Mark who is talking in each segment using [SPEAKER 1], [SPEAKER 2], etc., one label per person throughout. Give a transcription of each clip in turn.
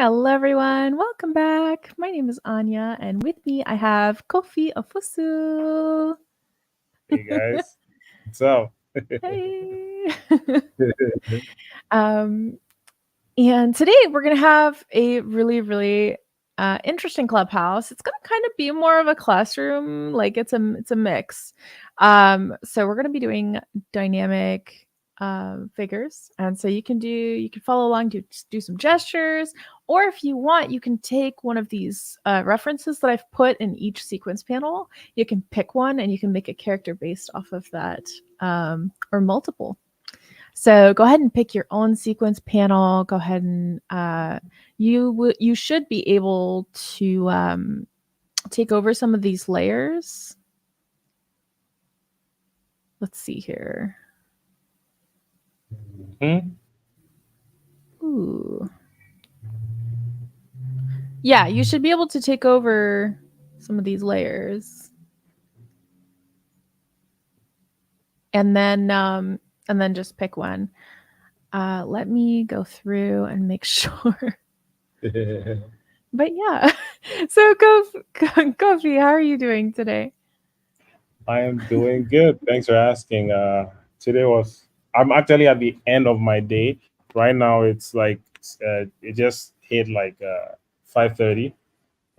[SPEAKER 1] Hello, everyone. Welcome back. My name is Anya, and with me I have Kofi Ofusu.
[SPEAKER 2] Hey guys, what's up?
[SPEAKER 1] Hey. um, and today we're gonna have a really interesting clubhouse. It's gonna kind of be more of a classroom, like it's a mix. So we're gonna be doing dynamic figures, and so you can follow along, do some gestures, or if you want, you can take one of these references that I've put in each sequence panel. You can pick one, and you can make a character based off of that, or multiple. So go ahead and pick your own sequence panel. Go ahead and you should be able to take over some of these layers. Let's see here. Ooh. Yeah, you should be able to take over some of these layers. And then just pick one. Let me go through and make sure. But yeah. So Kofi, how are you doing today?
[SPEAKER 2] I am doing good. Thanks for asking. I'm actually at the end of my day. Right now it's like it just hit like 5:30,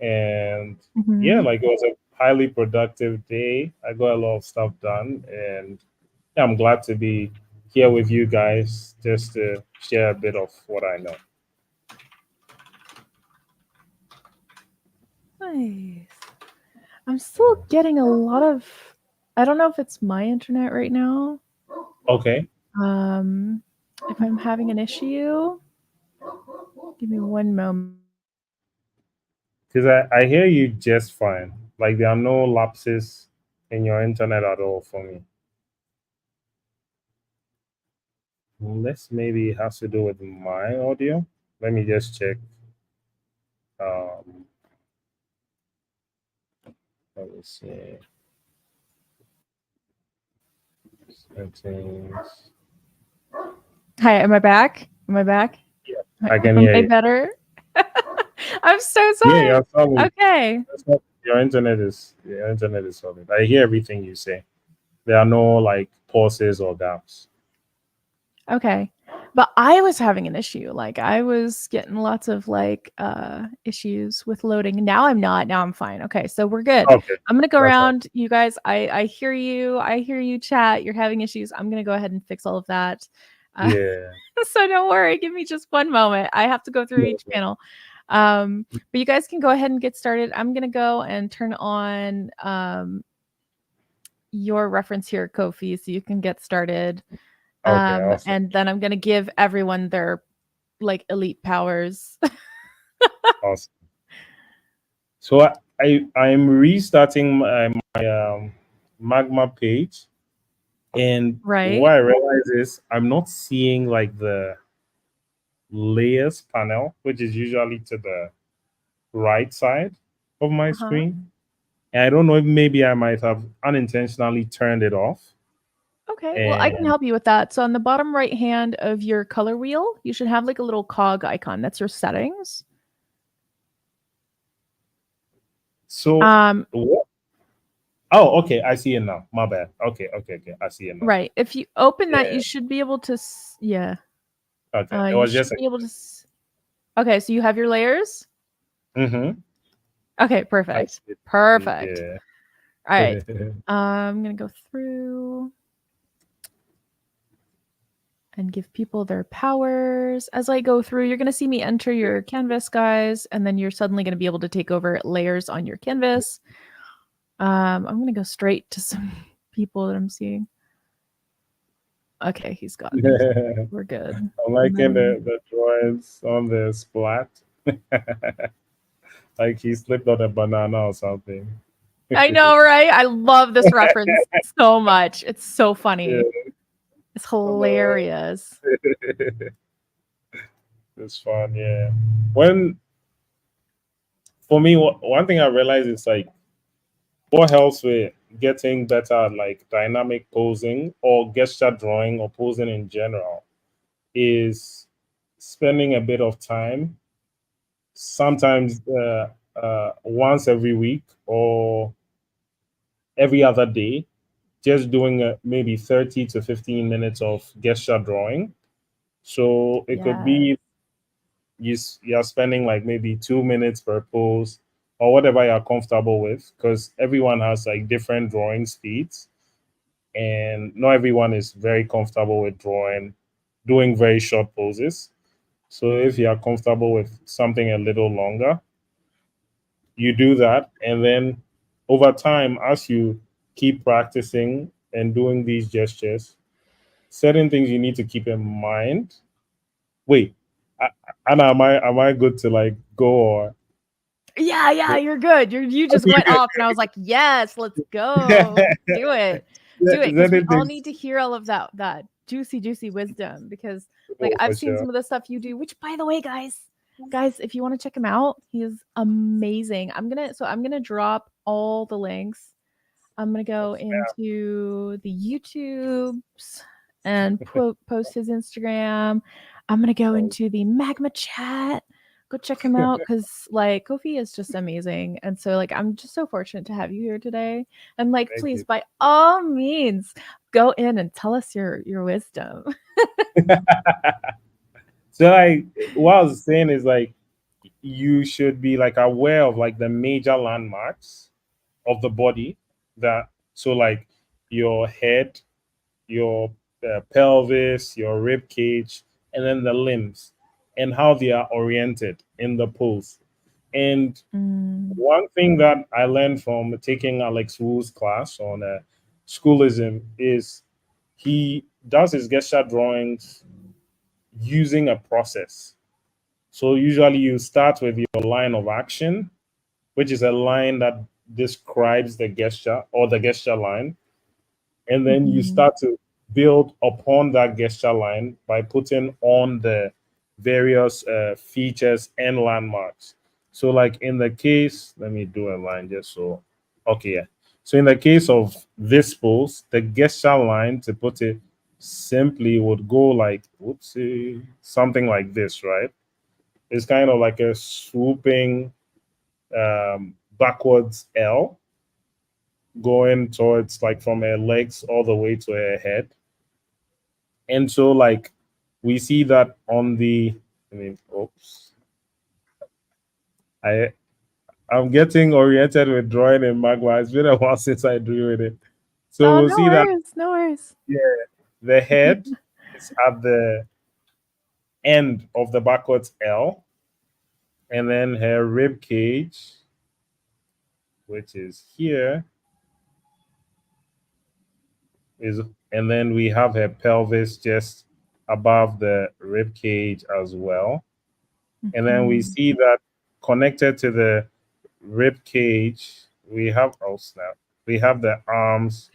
[SPEAKER 2] and yeah, like it was a highly productive day. I got a lot of stuff done, and yeah, I'm glad to be here with you guys just to share a bit of what I know.
[SPEAKER 1] Nice. I'm still getting a lot of, I don't know if it's my internet right now.
[SPEAKER 2] Okay.
[SPEAKER 1] If I'm having an issue, give me one moment.
[SPEAKER 2] Because I hear you just fine. Like there are no lapses in your internet at all for me. Unless maybe it has to do with my audio. Let me just check. Um, let me see. Settings.
[SPEAKER 1] Hi, am I back? Am I back?
[SPEAKER 2] Yeah, I can
[SPEAKER 1] Am
[SPEAKER 2] hear
[SPEAKER 1] I
[SPEAKER 2] you.
[SPEAKER 1] better? I'm so
[SPEAKER 2] Yeah,
[SPEAKER 1] sorry.
[SPEAKER 2] you're solid.
[SPEAKER 1] Okay.
[SPEAKER 2] Your internet is solid. I hear everything you say. There are no like pauses or gaps.
[SPEAKER 1] Okay. But I was having an issue. Like I was getting lots of like issues with loading. Now I'm not. Now I'm fine. Okay. So we're good.
[SPEAKER 2] Okay,
[SPEAKER 1] I'm going to go
[SPEAKER 2] that's fine.
[SPEAKER 1] around. You guys, I hear you. I hear you chat. You're having issues. I'm going to go ahead and fix all of that.
[SPEAKER 2] Yeah.
[SPEAKER 1] So don't worry. Give me just one moment. I have to go through each panel. But you guys can go ahead and get started. I'm going to go and turn on your reference here, Kofi, so you can get started.
[SPEAKER 2] Okay, awesome.
[SPEAKER 1] And then I'm going to give everyone their like elite powers.
[SPEAKER 2] Awesome. So I'm restarting my Magma page, and
[SPEAKER 1] Right.
[SPEAKER 2] what I realize is I'm not seeing like the layers panel, which is usually to the right side of my screen. And I don't know if maybe I might have unintentionally turned it off.
[SPEAKER 1] Okay. Well, I can
[SPEAKER 2] And
[SPEAKER 1] help you with that. So on the bottom right hand of your color wheel, you should have like a little cog icon. That's your settings.
[SPEAKER 2] so what? Oh, okay, I see it now. My bad. Okay. I see it now.
[SPEAKER 1] Right. If you open that,
[SPEAKER 2] Yeah.
[SPEAKER 1] you should be able to yeah.
[SPEAKER 2] Okay. It
[SPEAKER 1] You
[SPEAKER 2] was
[SPEAKER 1] should
[SPEAKER 2] just
[SPEAKER 1] be able to Okay, so you have your layers? Okay, perfect. Perfect.
[SPEAKER 2] Yeah.
[SPEAKER 1] All right. I'm going to go through and give people their powers. As I go through, you're going to see me enter your canvas, guys, and then you're suddenly going to be able to take over layers on your canvas. I'm going to go straight to some people that I'm seeing. Okay, he's got these. We're good.
[SPEAKER 2] I'm liking the drawings on the splat. Like he slipped on a banana or something.
[SPEAKER 1] I know, right? I love this reference so much. It's so funny.
[SPEAKER 2] Yeah.
[SPEAKER 1] It's hilarious.
[SPEAKER 2] It's fun, yeah. For me, one thing I realized is like what helps with getting better at like dynamic posing or gesture drawing or posing in general is spending a bit of time sometimes once every week or every other day, just doing maybe 30 to 15 minutes of gesture drawing. So it could
[SPEAKER 1] Yeah.
[SPEAKER 2] be you're spending like maybe 2 minutes per pose or whatever you're comfortable with, because everyone has like different drawing speeds, and not everyone is very comfortable with doing very short poses. So if you are comfortable with something a little longer, you do that. And then over time, as you keep practicing and doing these gestures, certain things you need to keep in mind. Wait, A- Anna, am I good to like go or?
[SPEAKER 1] Yeah, you're good. You just went off, and I was like, "Yes, let's go. Do it. Do it, because we
[SPEAKER 2] Certain
[SPEAKER 1] all
[SPEAKER 2] things,
[SPEAKER 1] need to hear all of that juicy wisdom, because, like,
[SPEAKER 2] oh,
[SPEAKER 1] I've
[SPEAKER 2] for
[SPEAKER 1] seen
[SPEAKER 2] sure.
[SPEAKER 1] some of the stuff you do, which, by the way, guys, if you wanna check him out, he is amazing. I'm gonna drop all the links. I'm gonna go
[SPEAKER 2] Yes,
[SPEAKER 1] into the YouTubes and post his Instagram. I'm gonna go
[SPEAKER 2] ma'am.
[SPEAKER 1] into the Magma chat. Go check him out, because like Kofi is just amazing. And so like I'm just so fortunate to have you here today. And like
[SPEAKER 2] Thank
[SPEAKER 1] please
[SPEAKER 2] you.
[SPEAKER 1] by all means go in and tell us your wisdom.
[SPEAKER 2] So like what I was saying is like you should be like aware of like the major landmarks of the body, that so like your head, your pelvis, your rib cage, and then the limbs, and how they are oriented in the pose. And
[SPEAKER 1] Mm,
[SPEAKER 2] one thing that I learned from taking Alex Wu's class on schoolism is he does his gesture drawings using a process. So usually you start with your line of action, which is a line that describes the gesture or the gesture line. And then you
[SPEAKER 1] mhm,
[SPEAKER 2] start to build upon that gesture line by putting on the various features and landmarks. So, like in the case, let me do a line just so, okay, yeah. So, in the case of this pose, the gesture line, to put it simply, would go like, whoopsie, something like this, right? It's kind of like a swooping backwards L going towards like from her legs all the way to her head. And so like we see that on the I mean oops. I I'm getting oriented with drawing in Magma. It's been a while since I drew with it. So
[SPEAKER 1] oh,
[SPEAKER 2] we'll
[SPEAKER 1] no
[SPEAKER 2] see that
[SPEAKER 1] worries, no worries.
[SPEAKER 2] yeah, the head is at the end of the backwards L, and then her rib cage, which is here, is and then we have her pelvis just above the rib cage as well. And then we
[SPEAKER 1] Mhm.
[SPEAKER 2] see that connected to the rib cage, we have oh snap, we have the arms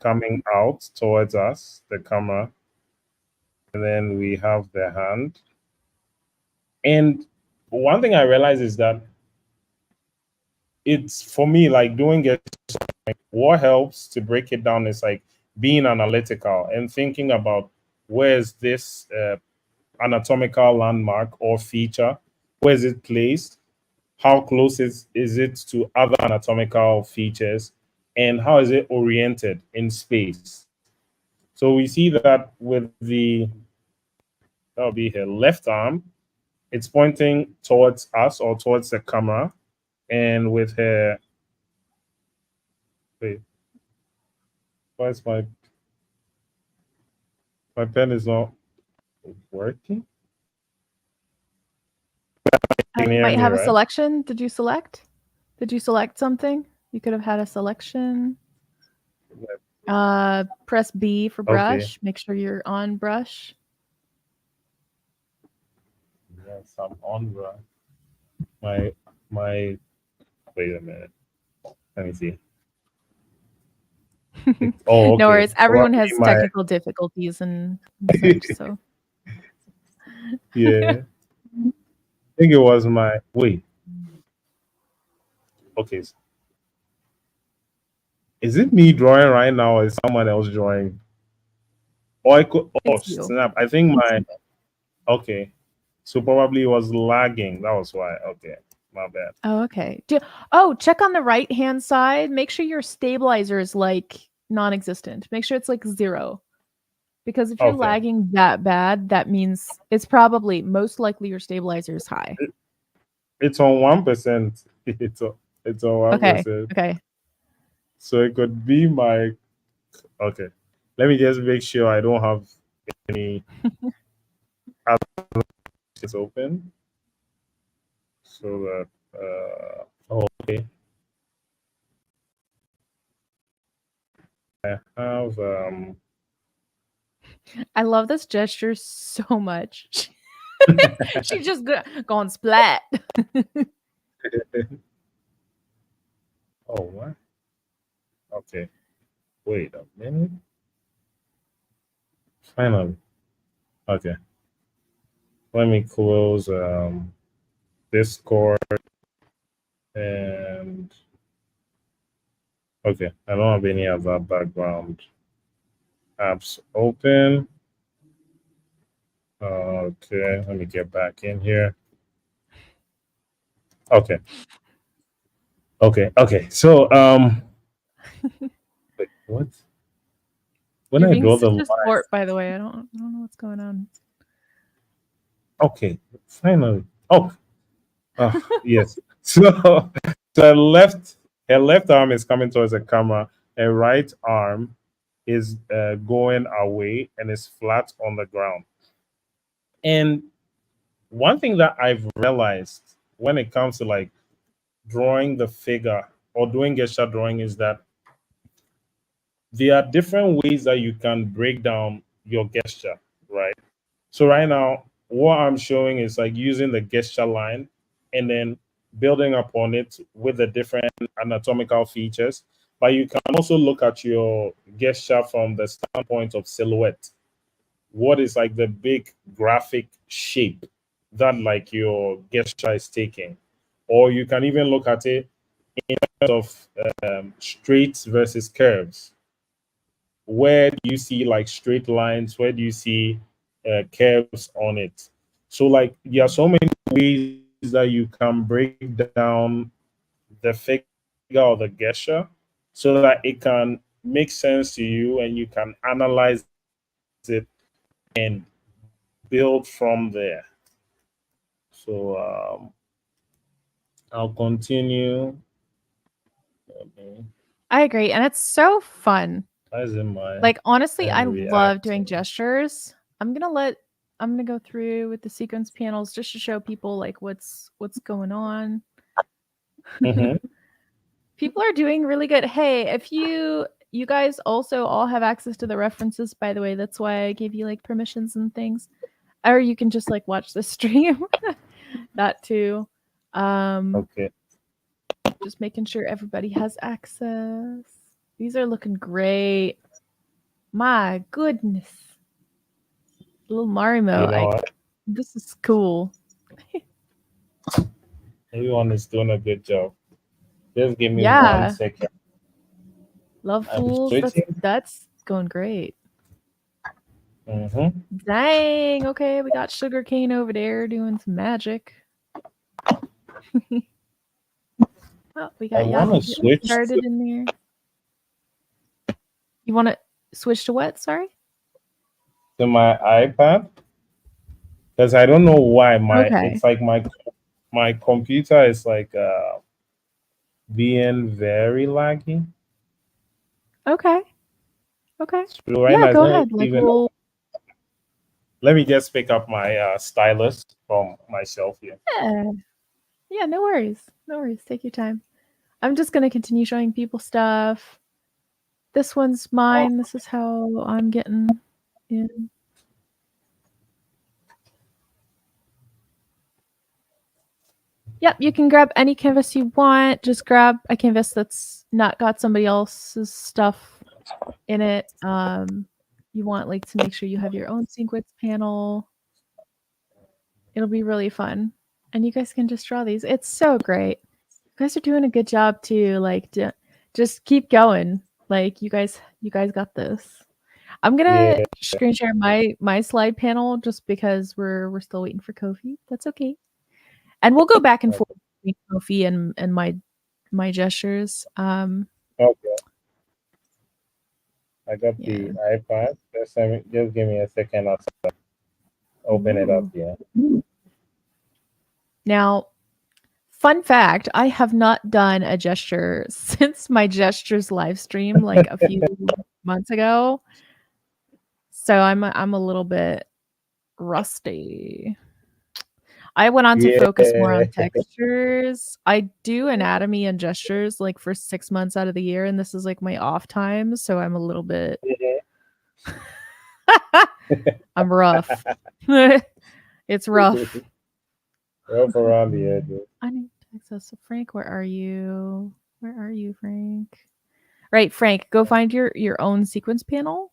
[SPEAKER 2] coming out towards us, the camera, and then we have the hand. And one thing I realize is that it's for me like doing it. What helps to break it down is like being analytical and thinking about where's this anatomical landmark or feature, where is it placed, how close is it to other anatomical features, and how is it oriented in space. So we see that with that'll be her left arm, it's pointing towards us or towards the camera, and with her wait, why is my pen is not working? You can
[SPEAKER 1] You
[SPEAKER 2] hear
[SPEAKER 1] might
[SPEAKER 2] me,
[SPEAKER 1] have a
[SPEAKER 2] right?
[SPEAKER 1] selection. Did you select? Did you select something? You could have had a selection. Press B for
[SPEAKER 2] Okay.
[SPEAKER 1] brush. Make sure you're on brush.
[SPEAKER 2] Yes, I'm on my my. Wait a minute. Let me see. Oh,
[SPEAKER 1] No
[SPEAKER 2] okay.
[SPEAKER 1] worries. Everyone
[SPEAKER 2] Probably
[SPEAKER 1] has
[SPEAKER 2] my
[SPEAKER 1] technical difficulties and such. So
[SPEAKER 2] yeah. I think it was my wait. Okay, is it me drawing right now or is someone else drawing? Or I could oh
[SPEAKER 1] it's you.
[SPEAKER 2] snap. I think
[SPEAKER 1] It's
[SPEAKER 2] my
[SPEAKER 1] you.
[SPEAKER 2] okay. So probably it was lagging. That was why. Okay, my bad.
[SPEAKER 1] Oh, okay. Check on the right-hand side. Make sure your stabilizer is like non-existent. Make sure it's like 0. Because if you're
[SPEAKER 2] Okay.
[SPEAKER 1] lagging that bad, that means it's probably most likely your stabilizer is high.
[SPEAKER 2] It's on 1%. It's on 1%.
[SPEAKER 1] Okay.
[SPEAKER 2] So it could be my okay. Let me just make sure I don't have any apps open. So that okay. I have
[SPEAKER 1] I love this gesture so much. She's just going splat.
[SPEAKER 2] oh what? Okay. Wait a minute. Finally. Okay. Let me close Discord and okay. I don't have any other background apps open. Okay, let me get back in here. Okay. So wait, what? When
[SPEAKER 1] You're
[SPEAKER 2] I
[SPEAKER 1] being
[SPEAKER 2] draw the
[SPEAKER 1] such a
[SPEAKER 2] line.
[SPEAKER 1] sport, by the way. I don't know what's going on.
[SPEAKER 2] Okay, finally. Oh, yes. So her left arm is coming towards the camera. Her right arm is going away and is flat on the ground. And one thing that I've realized when it comes to like drawing the figure or doing gesture drawing is that there are different ways that you can break down your gesture, right? So right now, what I'm showing is like using the gesture line and then building upon it with the different anatomical features. But you can also look at your gesture from the standpoint of silhouette. What is like the big graphic shape that like your gesture is taking? Or you can even look at it in terms of straight versus curves. Where do you see like straight lines? Where do you see curves on it? So like there are so many ways that you can break down the figure or the gesture so that it can make sense to you and you can analyze it and build from there. So I'll continue. Okay.
[SPEAKER 1] I agree, and it's so fun.
[SPEAKER 2] As in my
[SPEAKER 1] Like, honestly, I love doing
[SPEAKER 2] reacting.
[SPEAKER 1] gestures. I'm gonna go through with the sequence panels just to show people like what's going on.
[SPEAKER 2] Mhm.
[SPEAKER 1] People are doing really good. Hey, if you guys also all have access to the references, by the way, that's why I gave you like permissions and things. Or you can just like watch the stream. That too.
[SPEAKER 2] Okay.
[SPEAKER 1] Just making sure everybody has access. These are looking great. My goodness. Little Marimo.
[SPEAKER 2] You know what?
[SPEAKER 1] This is cool.
[SPEAKER 2] Everyone is doing a good job. Just give me
[SPEAKER 1] Yeah.
[SPEAKER 2] 1 second.
[SPEAKER 1] Love
[SPEAKER 2] I'm
[SPEAKER 1] Fools.
[SPEAKER 2] switching.
[SPEAKER 1] That's going great.
[SPEAKER 2] Mm-hmm.
[SPEAKER 1] Dang. Okay, we got Sugarcane over there doing some magic. Oh, we got
[SPEAKER 2] I want to
[SPEAKER 1] Yaki getting
[SPEAKER 2] switch
[SPEAKER 1] started in there. You want to switch to what? Sorry?
[SPEAKER 2] to my iPad because I don't know why
[SPEAKER 1] Okay.
[SPEAKER 2] it's like my computer is like being very laggy.
[SPEAKER 1] Okay. Okay.
[SPEAKER 2] So right
[SPEAKER 1] Yeah,
[SPEAKER 2] now it's
[SPEAKER 1] go
[SPEAKER 2] not
[SPEAKER 1] ahead. Like
[SPEAKER 2] even. Let me just pick up my stylus from my shelf here.
[SPEAKER 1] Yeah, no worries. No worries. Take your time. I'm just going to continue showing people stuff. This one's mine. This is how I'm getting in. Yep, you can grab any canvas you want. Just grab a canvas that's not got somebody else's stuff in it. You want like to make sure you have your own sequence panel. It'll be really fun. And you guys can just draw these. It's so great. You guys are doing a good job too. Like just keep going. Like you guys got this. I'm
[SPEAKER 2] Yeah.
[SPEAKER 1] gonna screen share my slide panel just because we're still waiting for Kofi. That's okay. And we'll go back and forth between Kofi and my gestures.
[SPEAKER 2] Okay. I got
[SPEAKER 1] Yeah.
[SPEAKER 2] the iPad. Just give me a second. I'll open it up
[SPEAKER 1] Ooh.
[SPEAKER 2] here.
[SPEAKER 1] Now, fun fact, I have not done a gesture since my gestures live stream like a few months ago. So I'm a little bit rusty. I went on to focus more on
[SPEAKER 2] Yeah.
[SPEAKER 1] textures. I do anatomy and gestures like for 6 months out of the year, and this is like my off time, so I'm a little bit I'm rough. It's rough.
[SPEAKER 2] Rough around the edges.
[SPEAKER 1] I need to access. So Frank, where are you? Where are you, Frank? Right, Frank, go find your own sequence panel.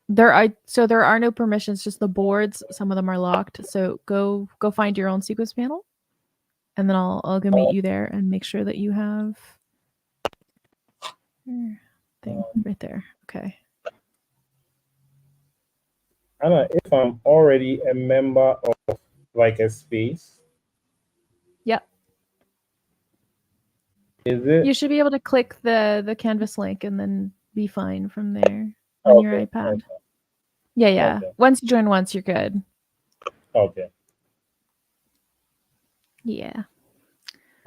[SPEAKER 1] There are no permissions, just the boards. Some of them are locked. So go find your own sequence panel, and then I'll go meet you there and make sure that you have your thing right there. Okay.
[SPEAKER 2] Anna, if I'm already a member of like a space,
[SPEAKER 1] Yep.
[SPEAKER 2] is it
[SPEAKER 1] You should be able to click the canvas link and then be fine from there on your
[SPEAKER 2] okay?
[SPEAKER 1] iPad.
[SPEAKER 2] Okay.
[SPEAKER 1] Yeah.
[SPEAKER 2] Okay.
[SPEAKER 1] Once you join once, you're good.
[SPEAKER 2] Okay.
[SPEAKER 1] Yeah.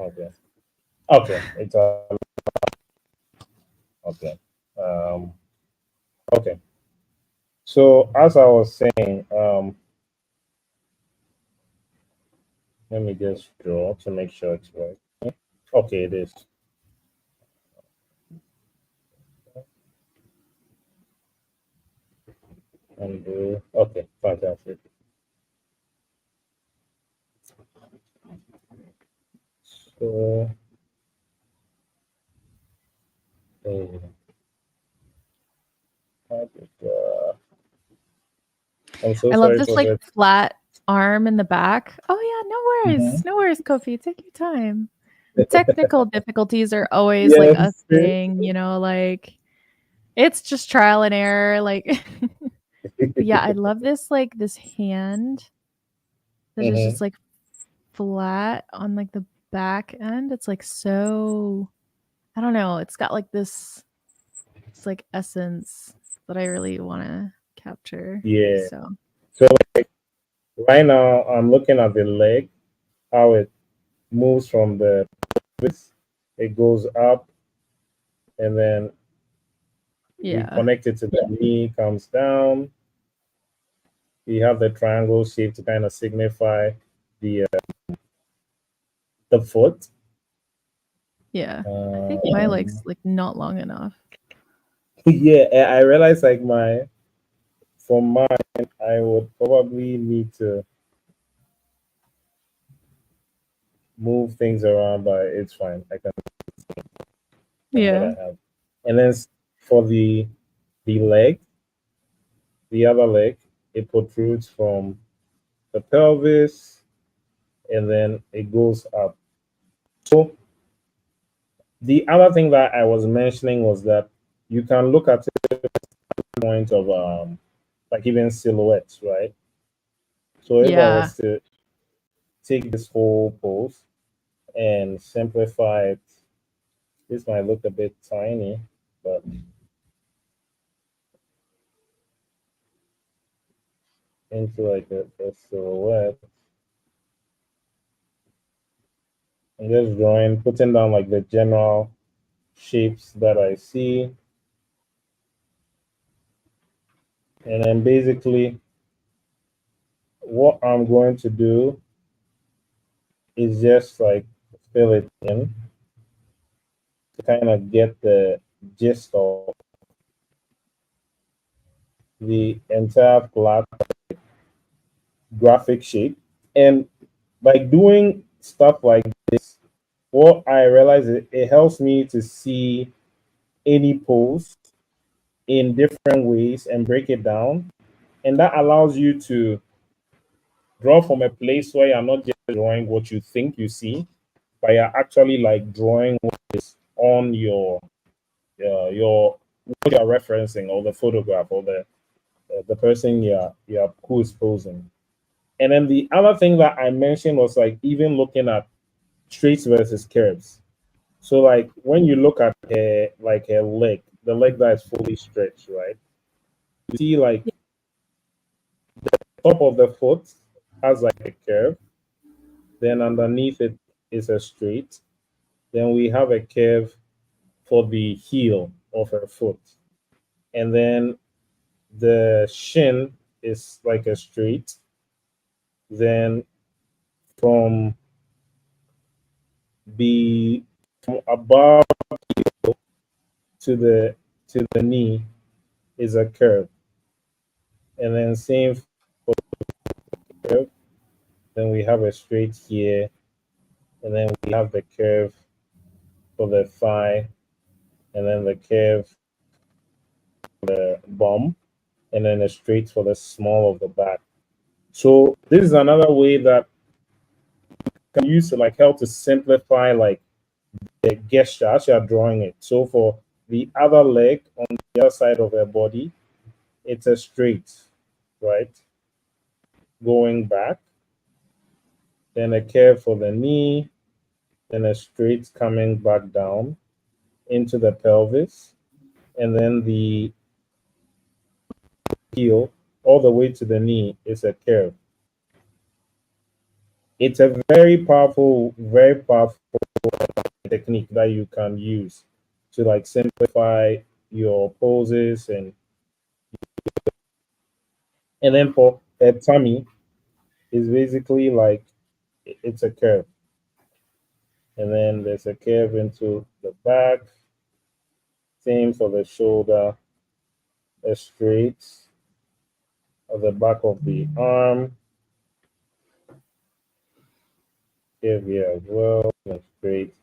[SPEAKER 2] Okay. Okay. It's okay. Okay. So as I was saying, let me just draw to make sure it's right. Okay, it is. And okay, fantastic. So I'm so
[SPEAKER 1] I love
[SPEAKER 2] sorry
[SPEAKER 1] this
[SPEAKER 2] for
[SPEAKER 1] like
[SPEAKER 2] that.
[SPEAKER 1] flat arm in the back. Oh yeah, no worries.
[SPEAKER 2] Mhm.
[SPEAKER 1] No worries, Kofi. Take your time. Technical difficulties are always like a
[SPEAKER 2] Yes.
[SPEAKER 1] thing, like it's just trial and error. Like but yeah, I love this hand that is
[SPEAKER 2] Mhm.
[SPEAKER 1] just like flat on like the back end. It's like so I don't know. It's got like this it's like essence that I really want to capture.
[SPEAKER 2] Yeah.
[SPEAKER 1] So
[SPEAKER 2] So right now I'm looking at the leg, how it moves from the pelvis, it goes up, and then we
[SPEAKER 1] yeah.
[SPEAKER 2] connect it to the knee, comes down. We have the triangle shape to kind of signify the foot.
[SPEAKER 1] Yeah. I think my leg's
[SPEAKER 2] Um,
[SPEAKER 1] like not long enough.
[SPEAKER 2] yeah, and I realized like for mine, I would probably need to move things around, but it's fine. I can from what
[SPEAKER 1] Yeah.
[SPEAKER 2] I have. And then for the leg, the other leg, it protrudes from the pelvis, and then it goes up. So the other thing that I was mentioning was that you can look at it point of like even silhouettes, right? So if I
[SPEAKER 1] Yeah.
[SPEAKER 2] was to take this whole pose and simplify it, this might look a bit tiny, but into like a silhouette, I'm just drawing, putting down like the general shapes that I see, and then basically what I'm going to do is just like fill it in to kind of get the gist of the entire flat graphic shape. And by doing stuff like this, what I realize is it helps me to see any pose in different ways and break it down. And that allows you to draw from a place where you're not just drawing what you think you see, but you're actually like drawing what is on your you're referencing, or the photograph, or the person you're who is posing. And then the other thing that I mentioned was like even looking at straights versus curves. So like when you look at her leg, the leg that is fully stretched, right? You see like top of the foot has like a curve, then underneath it is a straight. Then we have a curve for the heel of her foot. And then the shin is like a straight. Then from the from above to the knee is a curve. And then same for the curve. Then we have a straight here. And then we have the curve for the thigh. And then the curve for the bum. And then a straight for the small of the back. So this is another way that can use to like help to simplify like the gesture as you are drawing it. So for the other leg on the other side of her body, it's a straight, right? Going back, then a curve for the knee, then a straight coming back down into the pelvis, and then the heel all the way to the knee is a curve. It's a very powerful technique that you can use to like simplify your poses. And then for a tummy is basically like it's a curve, and then there's a curve into the back. Same for the shoulder, a straight at the back of the arm, curve here as well, and straight.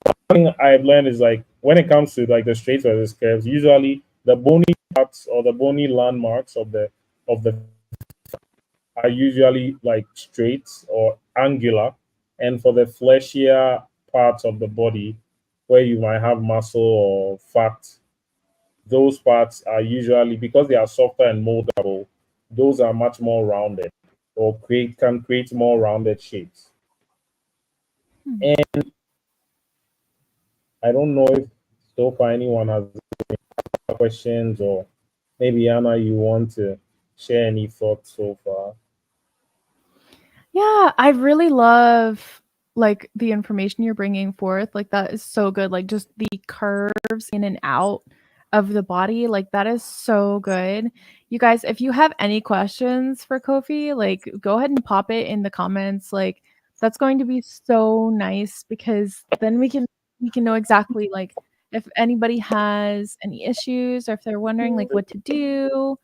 [SPEAKER 2] One thing I've learned is like when it comes to like the straight versus curves, usually the bony parts or the bony landmarks of the are usually like straight or angular, and for the fleshier parts of the body where you might have muscle or fat, those parts are usually because they are softer and moldable, those are much more rounded or create more rounded shapes.
[SPEAKER 1] Hmm.
[SPEAKER 2] And I don't know if so far anyone has questions, or maybe Anna, you want to share any thoughts so far?
[SPEAKER 1] Yeah, I really love like the information you're bringing forth. Like that is so good. Like just the curves in and out of the body, like that is so good. You guys, if you have any questions for Kofi, like go ahead and pop it in the comments. Like that's going to be so nice because then we can know exactly like if anybody has any issues or if they're wondering like what to do.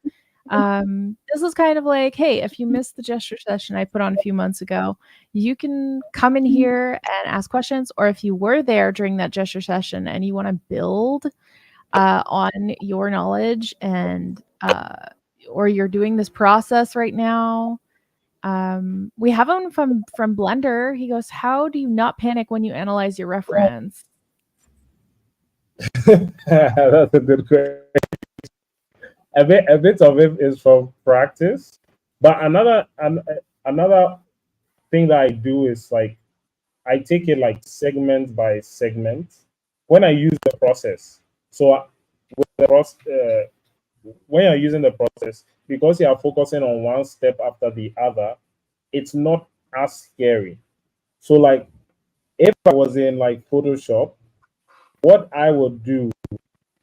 [SPEAKER 1] This is kind of like, hey, if you missed the gesture session I put on a few months ago, you can come in here and ask questions. Or if you were there during that gesture session and you want to build on your knowledge and or you're doing this process right now, we have one from Blender. He goes, "How do you not panic when you analyze your reference?"
[SPEAKER 2] That's a good question. A bit of it is from practice, but another thing that I do is like I take it like segment by segment when I use the process. So with the when you're using the process, because you are focusing on one step after the other, it's not as scary. So like if I was in like Photoshop, what I would do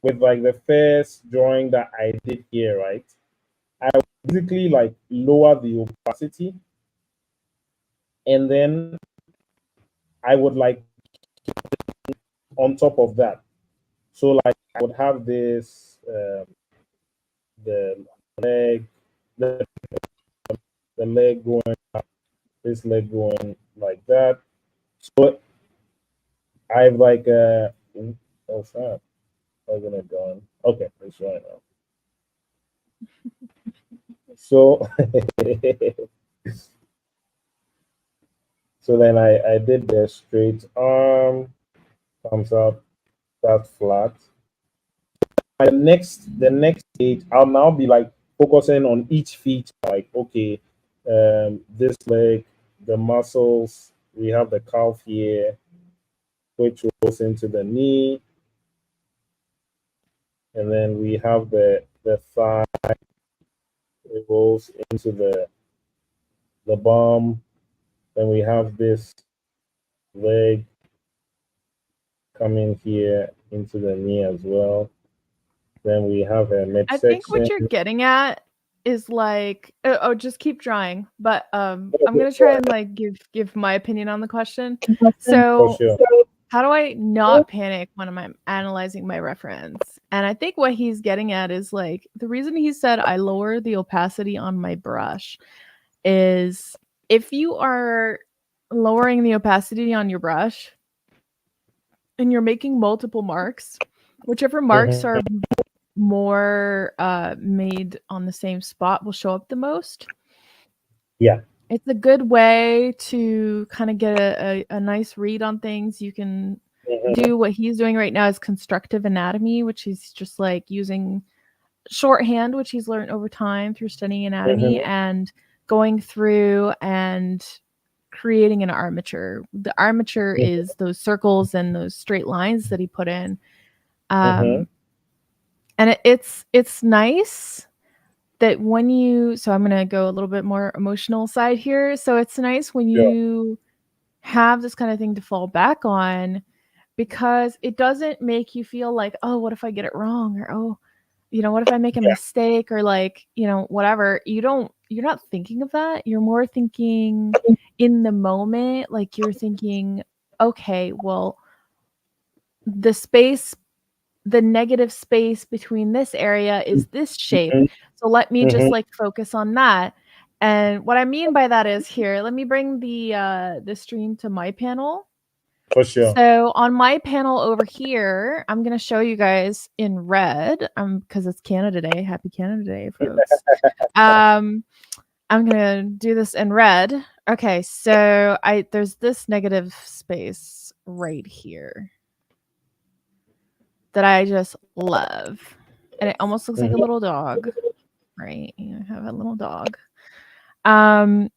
[SPEAKER 2] with like the first drawing that I did here, right? I would basically like lower the opacity, and then I would like on top of that. So like I would have this the leg, the, the leg going up, this leg going like that. So I've like oh snap, I'm gonna go on. Okay, it's right now. So so then I did the straight arm, comes out that flat. the next stage, I'll now be like focusing on each feature. Like, okay, this leg, the muscles. We have the calf here, which rolls into the knee, and then we have the thigh. It rolls into the bum. Then we have this leg coming here into the knee as well. Then we have a
[SPEAKER 1] I think
[SPEAKER 2] midsection.
[SPEAKER 1] what you're getting at is like, oh, just keep drawing. But I'm gonna try and like give my opinion on the question.
[SPEAKER 2] For
[SPEAKER 1] So
[SPEAKER 2] sure.
[SPEAKER 1] how do I not panic when I'm analyzing my reference? And I think what he's getting at is like the reason he said I lower the opacity on my brush is if you are lowering the opacity on your brush and you're making multiple marks, whichever marks are more made on the same spot will show up the most.
[SPEAKER 2] Yeah.
[SPEAKER 1] It's a good way to kind of get a nice read on things. You can do what he's doing right now is constructive anatomy, which he's just like using shorthand, which he's learned over time through studying anatomy and going through and creating an armature. The armature is those circles and those straight lines that he put in. And it's nice that when you, so I'm going to go a little bit more emotional side here. So it's nice when you have this kind of thing to fall back on, because it doesn't make you feel like, oh, what if I get it wrong? Or, oh, what if I make a mistake, or like, whatever. You're not thinking of that. You're more thinking in the moment. Like you're thinking, okay, well, the negative space between this area is this shape. So let me just like focus on that. And what I mean by that is, here, let me bring the stream to my panel.
[SPEAKER 2] For sure.
[SPEAKER 1] So on my panel over here, I'm going to show you guys in red, because it's Canada Day. Happy Canada Day, folks. I'm going to do this in red. Okay, so there's this negative space right here that I just love. And it almost looks like a little dog, right? You have a little dog. And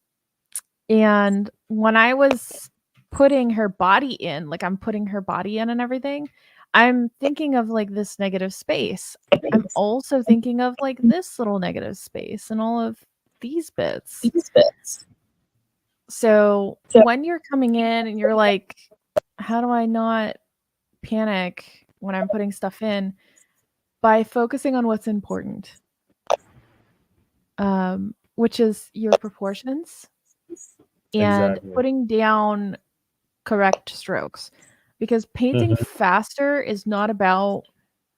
[SPEAKER 1] when I was putting her body in, like I'm putting her body in and everything, I'm thinking of like this negative space. I'm also thinking of like this little negative space and all of these bits. So when you're coming in and you're like, how do I not panic when I'm putting stuff in? By focusing on what's important, which is your proportions and putting down correct strokes. Because painting faster is not about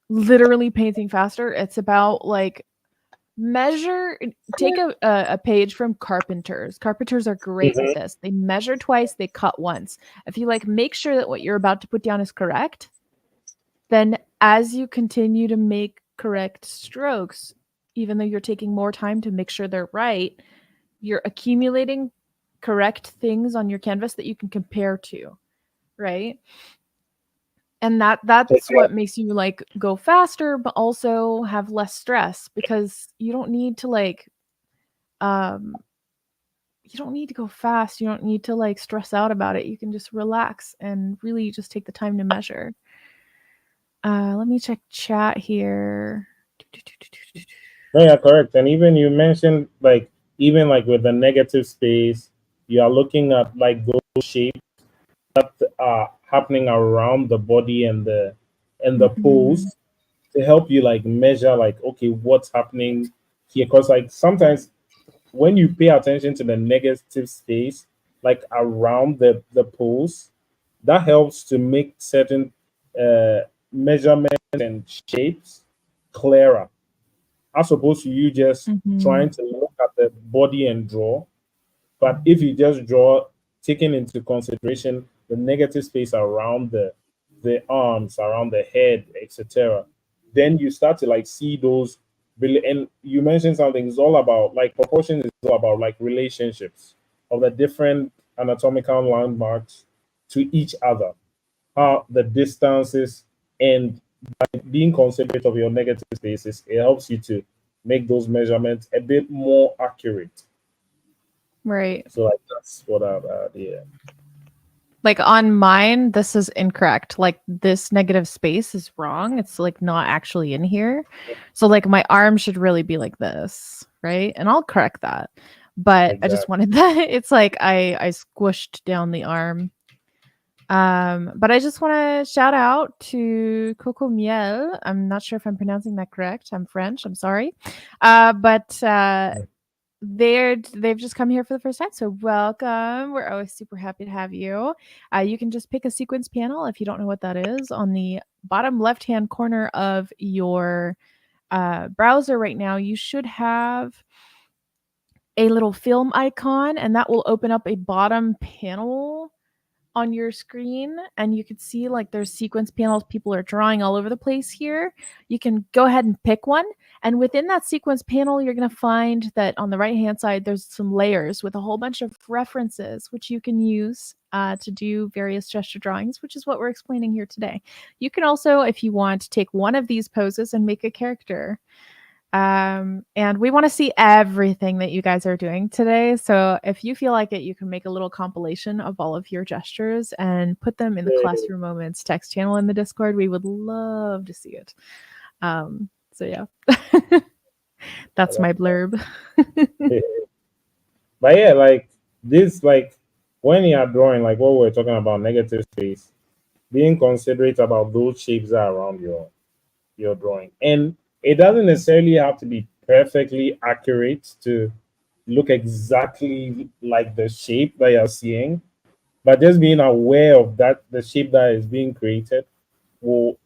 [SPEAKER 1] literally painting faster. It's about like take a page from carpenters. Carpenters are great at this. They measure twice, they cut once. If you like make sure that what you're about to put down is correct, then as you continue to make correct strokes, even though you're taking more time to make sure they're right, you're accumulating correct things on your canvas that you can compare to, right? And that's what makes you like go faster, but also have less stress, because you don't need to like you don't need to go fast. You don't need to like stress out about it. You can just relax and really just take the time to measure. Let me check chat here.
[SPEAKER 2] No, yeah, correct. And even you mentioned like even like with the negative space, you are looking at like those shapes that are happening around the body and the pose to help you like measure like, okay, what's happening here. Because like sometimes when you pay attention to the negative space like around the pose, that helps to make certain measurements and shapes clearer, as opposed to you just trying to look at the body and draw. But if you just draw, taking into consideration the negative space around the arms, around the head, etc., then you start to like see those. And you mentioned something. It's all about like proportions. Is all about like relationships of the different anatomical landmarks to each other, how the distances and by being considerate of your negative spaces, it helps you to make those measurements a bit more accurate.
[SPEAKER 1] Right.
[SPEAKER 2] So like that's what I've yeah.
[SPEAKER 1] Like on mine, this is incorrect. Like this negative space is wrong. It's like not actually in here. So like my arm should really be like this, right? And I'll correct that. But I just wanted that. It's like I squished down the arm. But I just want to shout out to Coco Miel. I'm not sure if I'm pronouncing that correct. I'm French. I'm sorry. But they've just come here for the first time, so welcome. We're always super happy to have you. You can just pick a sequence panel if you don't know what that is on the bottom left hand corner of your browser right now. You should have a little film icon, and that will open up a bottom panel on your screen, and you can see like there's sequence panels. People are drawing all over the place here. You can go ahead and pick one, and within that sequence panel you're going to find that on the right hand side there's some layers with a whole bunch of references which you can use to do various gesture drawings, which is what we're explaining here today. You can also, if you want, take one of these poses and make a character. And we want to see everything that you guys are doing today. So if you feel like it, you can make a little compilation of all of your gestures and put them in the Classroom Moments text channel in the Discord. We would love to see it. So yeah, that's my blurb.
[SPEAKER 2] But yeah, like this, like when you are drawing, like what we're talking about, negative space, being considerate about those shapes that are around your drawing. And it doesn't necessarily have to be perfectly accurate to look exactly like the shape that you're seeing, but just being aware of that the shape that is being created will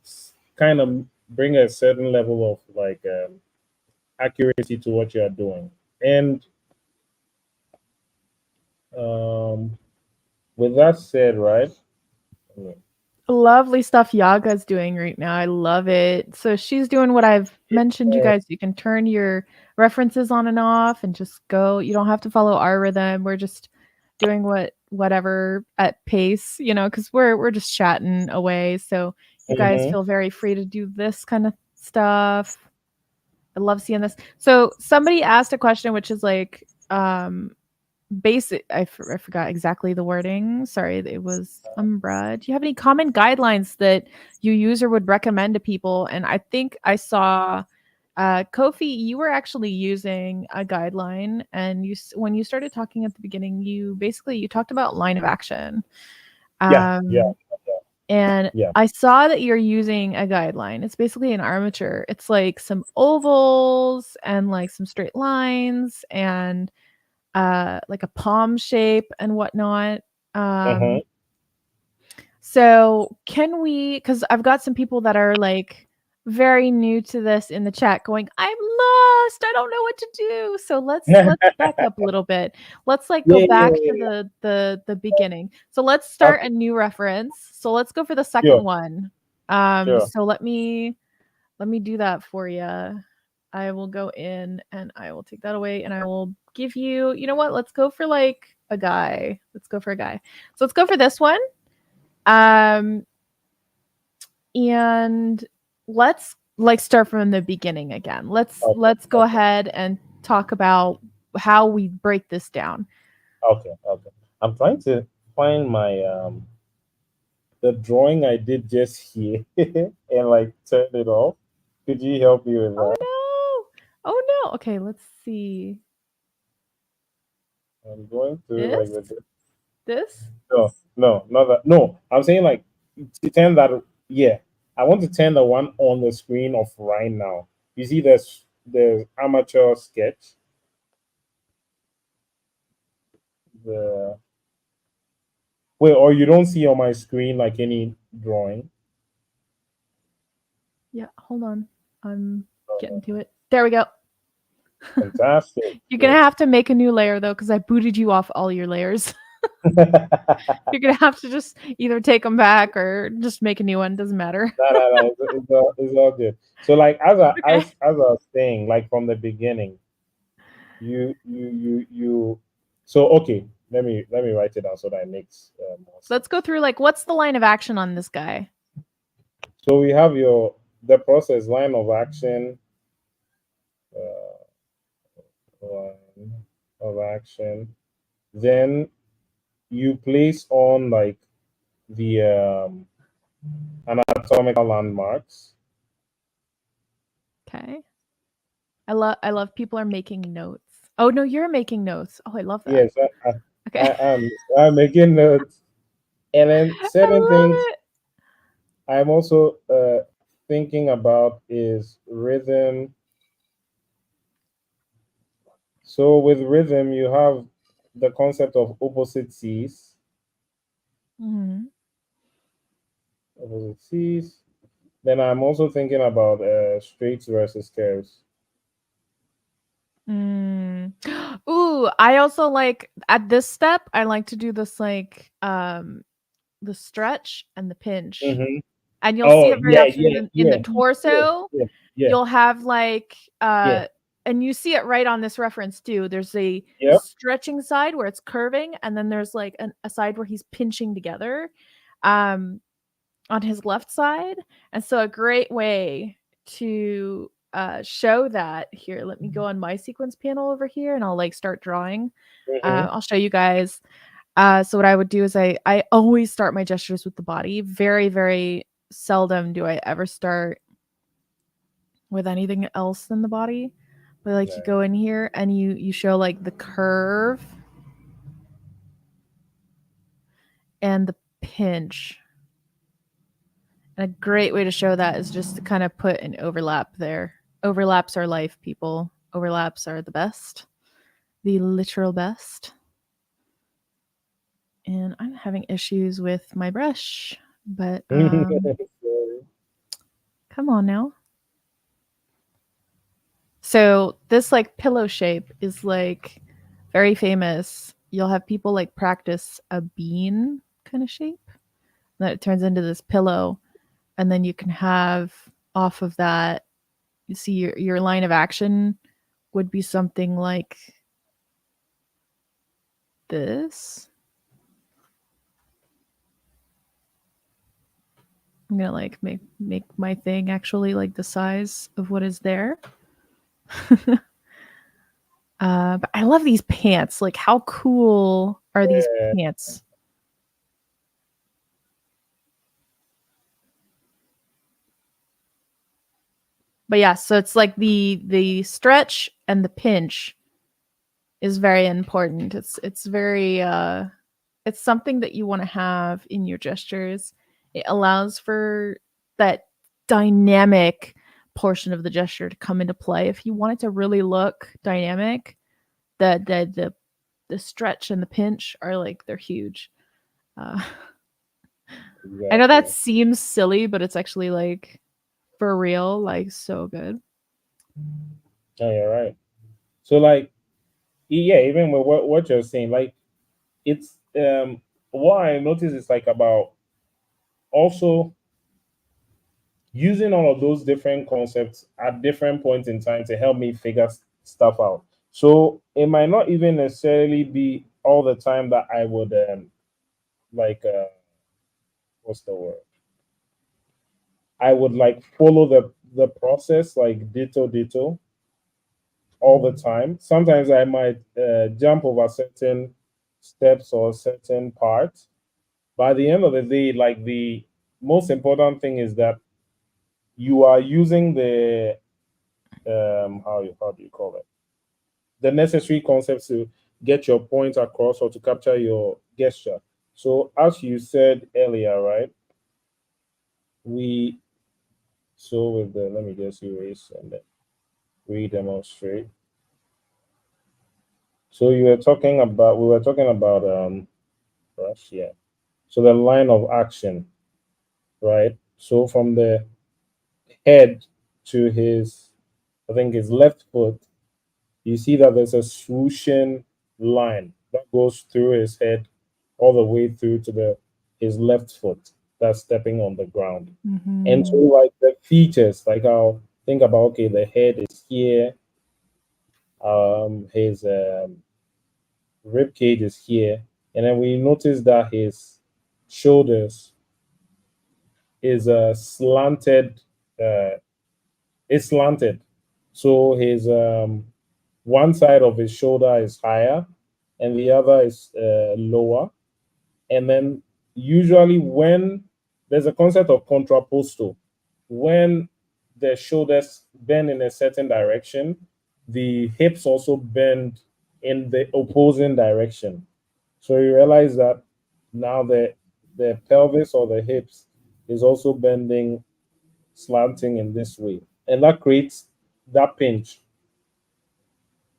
[SPEAKER 2] kind of bring a certain level of like accuracy to what you're doing. And with that said, right?
[SPEAKER 1] Lovely stuff Yaga's doing right now. I love it. So she's doing what I've mentioned, you guys. You can turn your references on and off and just go. You don't have to follow our rhythm. We're just doing whatever at pace, you know, because we're just chatting away. So you guys feel very free to do this kind of stuff. I love seeing this. So somebody asked a question which is like basic. I forgot exactly the wording. Sorry, it was Umbra. Do you have any common guidelines that you use or would recommend to people? And I think I saw Kofi, you were actually using a guideline, and when you started talking at the beginning, you talked about line of action. And I saw that you're using a guideline. It's basically an armature. It's like some ovals and like some straight lines and like a palm shape and whatnot. So can we, because I've got some people that are like very new to this in the chat going, I'm lost, I don't know what to do. So let's back up a little bit. Let's like go back to the beginning. So let's start a new reference. So let's go for the second one. So let me do that for you. I will go in and I will take that away and I will give you, you know what? Let's go for like a guy. Let's go for a guy. So let's go for this one. And let's like start from the beginning again. Let's go ahead and talk about how we break this down.
[SPEAKER 2] Okay. I'm trying to find my the drawing I did just here and like turn it off. Could you help me with that?
[SPEAKER 1] Oh no. Okay, let's see.
[SPEAKER 2] I'm going through like
[SPEAKER 1] this.
[SPEAKER 2] No, not that. No, I'm saying like to turn that. Yeah, I want to turn the one on the screen off right now. You see, there's amateur sketch. Wait, or you don't see on my screen like any drawing?
[SPEAKER 1] Yeah, hold on. I'm getting to it. There we go.
[SPEAKER 2] Fantastic.
[SPEAKER 1] You're gonna have to make a new layer though, because I booted you off all your layers. You're gonna have to just either take them back or just make a new one. Doesn't matter.
[SPEAKER 2] No. It's all good. So like as I was saying, like from the beginning, you. So okay, let me write it down so that it makes more sense.
[SPEAKER 1] Let's go through like what's the line of action on this guy.
[SPEAKER 2] So we have your the process, line of action, uh, line of action. Then you place on like the anatomical landmarks.
[SPEAKER 1] Okay. I love people are making notes. Oh no, you're making notes. Oh, I love that.
[SPEAKER 2] Yes,
[SPEAKER 1] Okay.
[SPEAKER 2] I'm making notes, and then
[SPEAKER 1] I
[SPEAKER 2] certain
[SPEAKER 1] love
[SPEAKER 2] things
[SPEAKER 1] it.
[SPEAKER 2] I'm also thinking about is rhythm. So with rhythm, you have the concept of opposite C's.
[SPEAKER 1] Mhm.
[SPEAKER 2] Opposite C's. Then I'm also thinking about straights versus curves.
[SPEAKER 1] Mm. Ooh, I also like at this step, I like to do this like the stretch and the pinch.
[SPEAKER 2] Mm-hmm.
[SPEAKER 1] And you'll see
[SPEAKER 2] Oh
[SPEAKER 1] it very
[SPEAKER 2] yeah,
[SPEAKER 1] often
[SPEAKER 2] yeah,
[SPEAKER 1] in the
[SPEAKER 2] yeah, yeah,
[SPEAKER 1] torso.
[SPEAKER 2] yeah, yeah,
[SPEAKER 1] You'll have like
[SPEAKER 2] yeah.
[SPEAKER 1] and you see it right on this reference too. There's a
[SPEAKER 2] Yep.
[SPEAKER 1] stretching side where it's curving, and then there's like a side where he's pinching together. Um on his left side. And so a great way to show that here, let me go on my sequence panel over here and I'll like start drawing.
[SPEAKER 2] Mm-hmm.
[SPEAKER 1] I'll show you guys. So what I would do is I always start my gestures with the body. Very, very seldom do I ever start with anything else than the body. But like you
[SPEAKER 2] Right.
[SPEAKER 1] go in here and you show like the curve and the pinch. And a great way to show that is just to kind of put an overlap there. Overlaps are life, people. Overlaps are the best, the literal best. And I'm having issues with my brush, but come on now. So this like pillow shape is like very famous. You'll have people like practice a bean kind of shape that it turns into this pillow, and then you can have off of that. You see your line of action would be something like this. I'm gonna like make my thing actually like the size of what is there. But I love these pants. Like, how cool are these
[SPEAKER 2] Yeah.
[SPEAKER 1] pants? But yeah, so it's like the stretch and the pinch is very important. It's very it's something that you want to have in your gestures. It allows for that dynamic portion of the gesture to come into play. If you want it to really look dynamic, the stretch and the pinch are like they're huge. Uh, I know that
[SPEAKER 2] Exactly.
[SPEAKER 1] seems silly, but it's actually like for real, like so good.
[SPEAKER 2] Oh, you're right. So like, yeah, even with what you're saying, like it's what I notice is like about also using all of those different concepts at different points in time to help me figure stuff out. So it might not even necessarily be all the time that I would like what's the word? I would like follow the process like ditto all the time. Sometimes I might jump over certain steps or certain parts. But at the end of the day, like the most important thing is that you are using the how do you call it, the necessary concepts to get your point across or to capture your gesture. So as you said earlier, right? We so with the let me just erase and then re-demonstrate. So we were talking about brush, yeah. So the line of action, right? So from the head to his, I think his left foot, you see that there's a swooshing line that goes through his head all the way through to the his left foot that's stepping on the ground. And so
[SPEAKER 1] Mm-hmm.
[SPEAKER 2] like the features, like I'll think about okay, the head is here, his rib cage is here, and then we notice that his shoulders is slanted it's slanted. So his one side of his shoulder is higher and the other is lower. And then usually when there's a concept of contrapposto, when the shoulders bend in a certain direction, the hips also bend in the opposing direction. So you realize that now the pelvis or the hips is also bending, slanting in this way, and that creates that pinch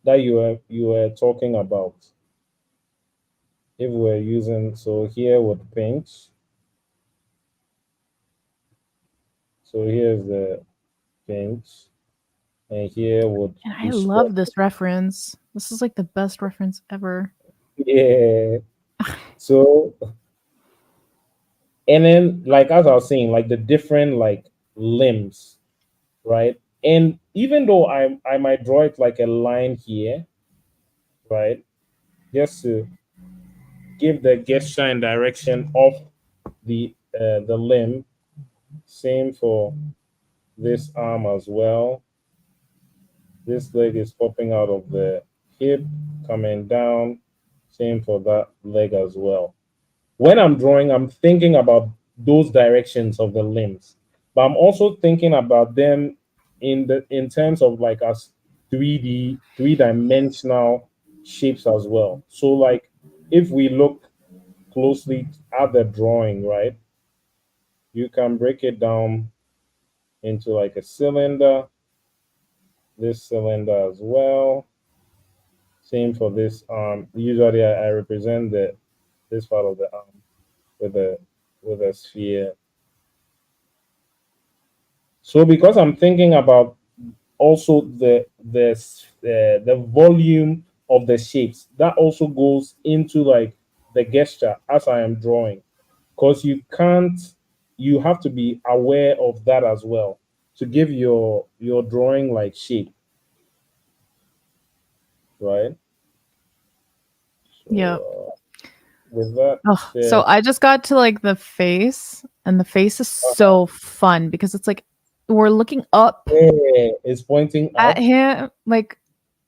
[SPEAKER 2] that you were talking about. If we're using, so here would pinch. So here's the pinch, and here would
[SPEAKER 1] And I
[SPEAKER 2] be
[SPEAKER 1] love
[SPEAKER 2] spread.
[SPEAKER 1] this reference. This is like the best reference ever.
[SPEAKER 2] Yeah. So, and then like as I was saying, like the different like limbs, right? And even though I might draw it like a line here, right? Just to give the gesture and direction of the limb. Same for this arm as well. This leg is popping out of the hip, coming down. Same for that leg as well. When I'm drawing, I'm thinking about those directions of the limbs, but I'm also thinking about them in terms of like as 3D, three-dimensional shapes as well. So like if we look closely at the drawing, right, you can break it down into like a cylinder, this cylinder as well. Same for this arm. Usually I represent the this part of the arm with a sphere. So because I'm thinking about also the volume of the shapes, that also goes into like the gesture as I am drawing. Because you have to be aware of that as well to give your drawing like shape, right?
[SPEAKER 1] Yeah.
[SPEAKER 2] So with that
[SPEAKER 1] Oh, so
[SPEAKER 2] said,
[SPEAKER 1] I just got to like the face, and the face is so fun because it's like we're looking up
[SPEAKER 2] yeah, it's pointing
[SPEAKER 1] at
[SPEAKER 2] up,
[SPEAKER 1] him, like,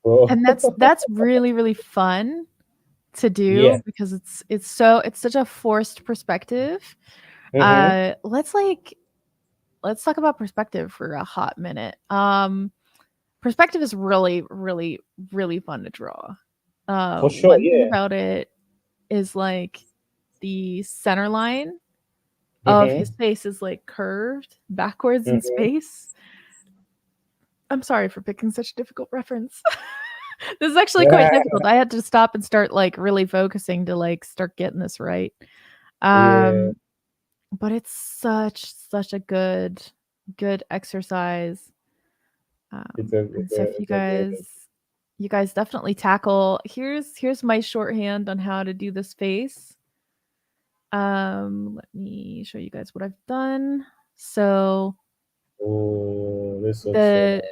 [SPEAKER 2] bro.
[SPEAKER 1] and that's really really fun to
[SPEAKER 2] Yeah.
[SPEAKER 1] do because it's such a forced perspective.
[SPEAKER 2] Mm-hmm.
[SPEAKER 1] Let's talk about perspective for a hot minute. Perspective is really really really fun to draw.
[SPEAKER 2] For sure,
[SPEAKER 1] One thing
[SPEAKER 2] yeah.
[SPEAKER 1] about it is like the center line of his
[SPEAKER 2] Mm-hmm.
[SPEAKER 1] face is like curved backwards in
[SPEAKER 2] Mm-hmm.
[SPEAKER 1] space. I'm sorry for picking such a difficult reference. This is actually quite
[SPEAKER 2] Yeah.
[SPEAKER 1] difficult. I had to stop and start like really focusing to like start getting this right.
[SPEAKER 2] Yeah.
[SPEAKER 1] Um, but it's such a good exercise.
[SPEAKER 2] It's a
[SPEAKER 1] And
[SPEAKER 2] it's
[SPEAKER 1] so
[SPEAKER 2] a
[SPEAKER 1] if
[SPEAKER 2] it's a very
[SPEAKER 1] you guys definitely tackle, here's my shorthand on how to do this face. Let me show you guys what I've done. So
[SPEAKER 2] oh, this looks so
[SPEAKER 1] the
[SPEAKER 2] nice.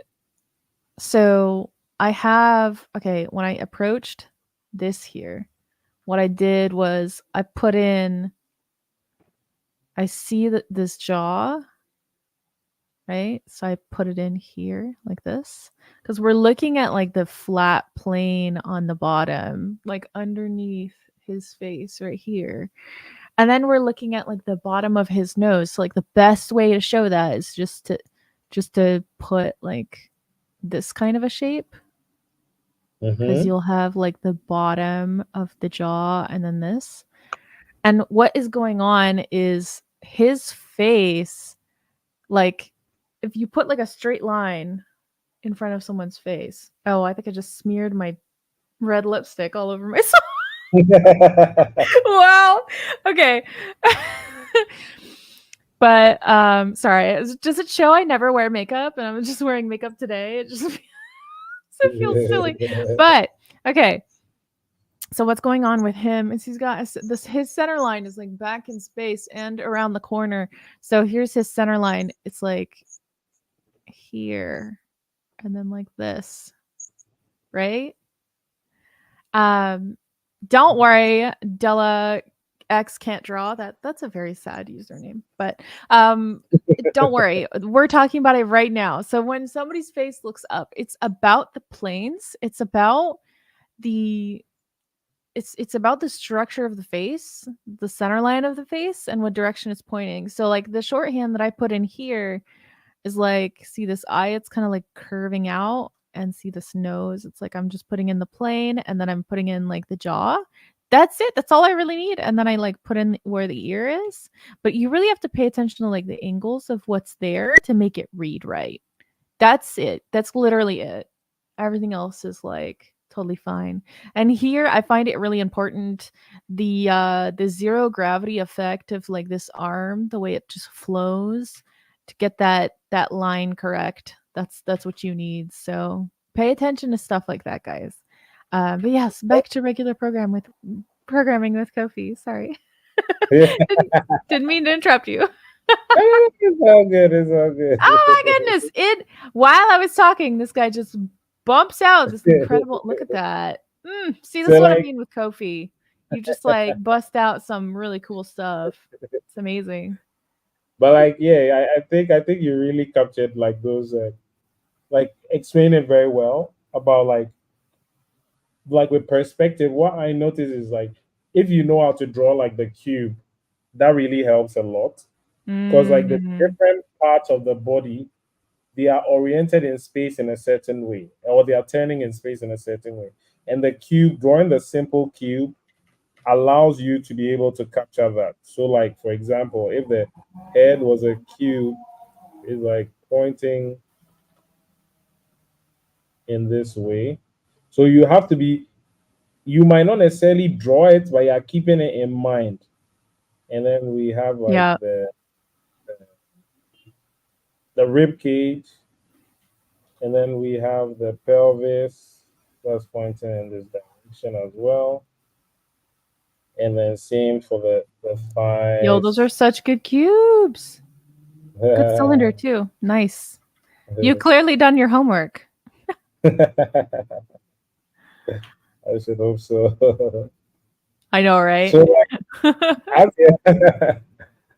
[SPEAKER 1] so I have, okay, when I approached this here, what I did was I see that this jaw, right? So I put it in here like this because we're looking at like the flat plane on the bottom, like underneath his face right here. And then we're looking at like the bottom of his nose. So like the best way to show that is just to put like this kind of a shape because
[SPEAKER 2] Mm-hmm.
[SPEAKER 1] you'll have like the bottom of the jaw and then this. And what is going on is his face, like if you put like a straight line in front of someone's face. Oh, I think I just smeared my red lipstick all over myself. Wow. Okay. But sorry. Does it show I never wear makeup and I'm just wearing makeup today? It just it feels silly. But okay. So what's going on with him is he's got this his center line is like back in space and around the corner. So here's his center line. It's like here and then like this, right? Um don't worry, Della. X can't draw. That's a very sad username. But don't worry. We're talking about it right now. So when somebody's face looks up, it's about the planes. It's about the it's about the structure of the face, the center line of the face, and what direction it's pointing. So like the shorthand that I put in here is like, see this eye, it's kind of like curving out, and see this nose, it's like I'm just putting in the plane, and then I'm putting in like the jaw. That's it. That's all I really need. And then I like put in where the ear is. But you really have to pay attention to like the angles of what's there to make it read right. That's it. That's literally it. Everything else is like totally fine. And here I find it really important the zero gravity effect of like this arm, the way it just flows to get that line correct. That's what you need. So pay attention to stuff like that, guys. But yes, back to regular programming with Kofi. Sorry. didn't mean to interrupt you.
[SPEAKER 2] It's all good. It's all good.
[SPEAKER 1] Oh my goodness. While I was talking, this guy just bumps out this incredible look at that. See, this
[SPEAKER 2] So
[SPEAKER 1] is what I
[SPEAKER 2] like,
[SPEAKER 1] mean with Kofi. You just like bust out some really cool stuff. It's amazing.
[SPEAKER 2] but like, yeah, I think you really captured like those, like explain it very well about like with perspective. What I notice is like if you know how to draw like the cube, that really helps a lot because like the
[SPEAKER 1] Mm,
[SPEAKER 2] different parts of the body, they are oriented in space in a certain way, or they are turning in space in a certain way. And the cube, drawing the simple cube, allows you to be able to capture that. So, like for example, if the head was a cube, it's like pointing in this way. So you have to be. You might not necessarily draw it, but you're keeping it in mind. And then we have like
[SPEAKER 1] yeah.
[SPEAKER 2] the rib cage, and then we have the pelvis that's pointing in this direction as well. And then same for the
[SPEAKER 1] Yo, those are
[SPEAKER 2] thighs.
[SPEAKER 1] such good cubes. Good cylinder too. Nice. You clearly done your homework.
[SPEAKER 2] I should hope so.
[SPEAKER 1] I know, right?
[SPEAKER 2] So like as you're,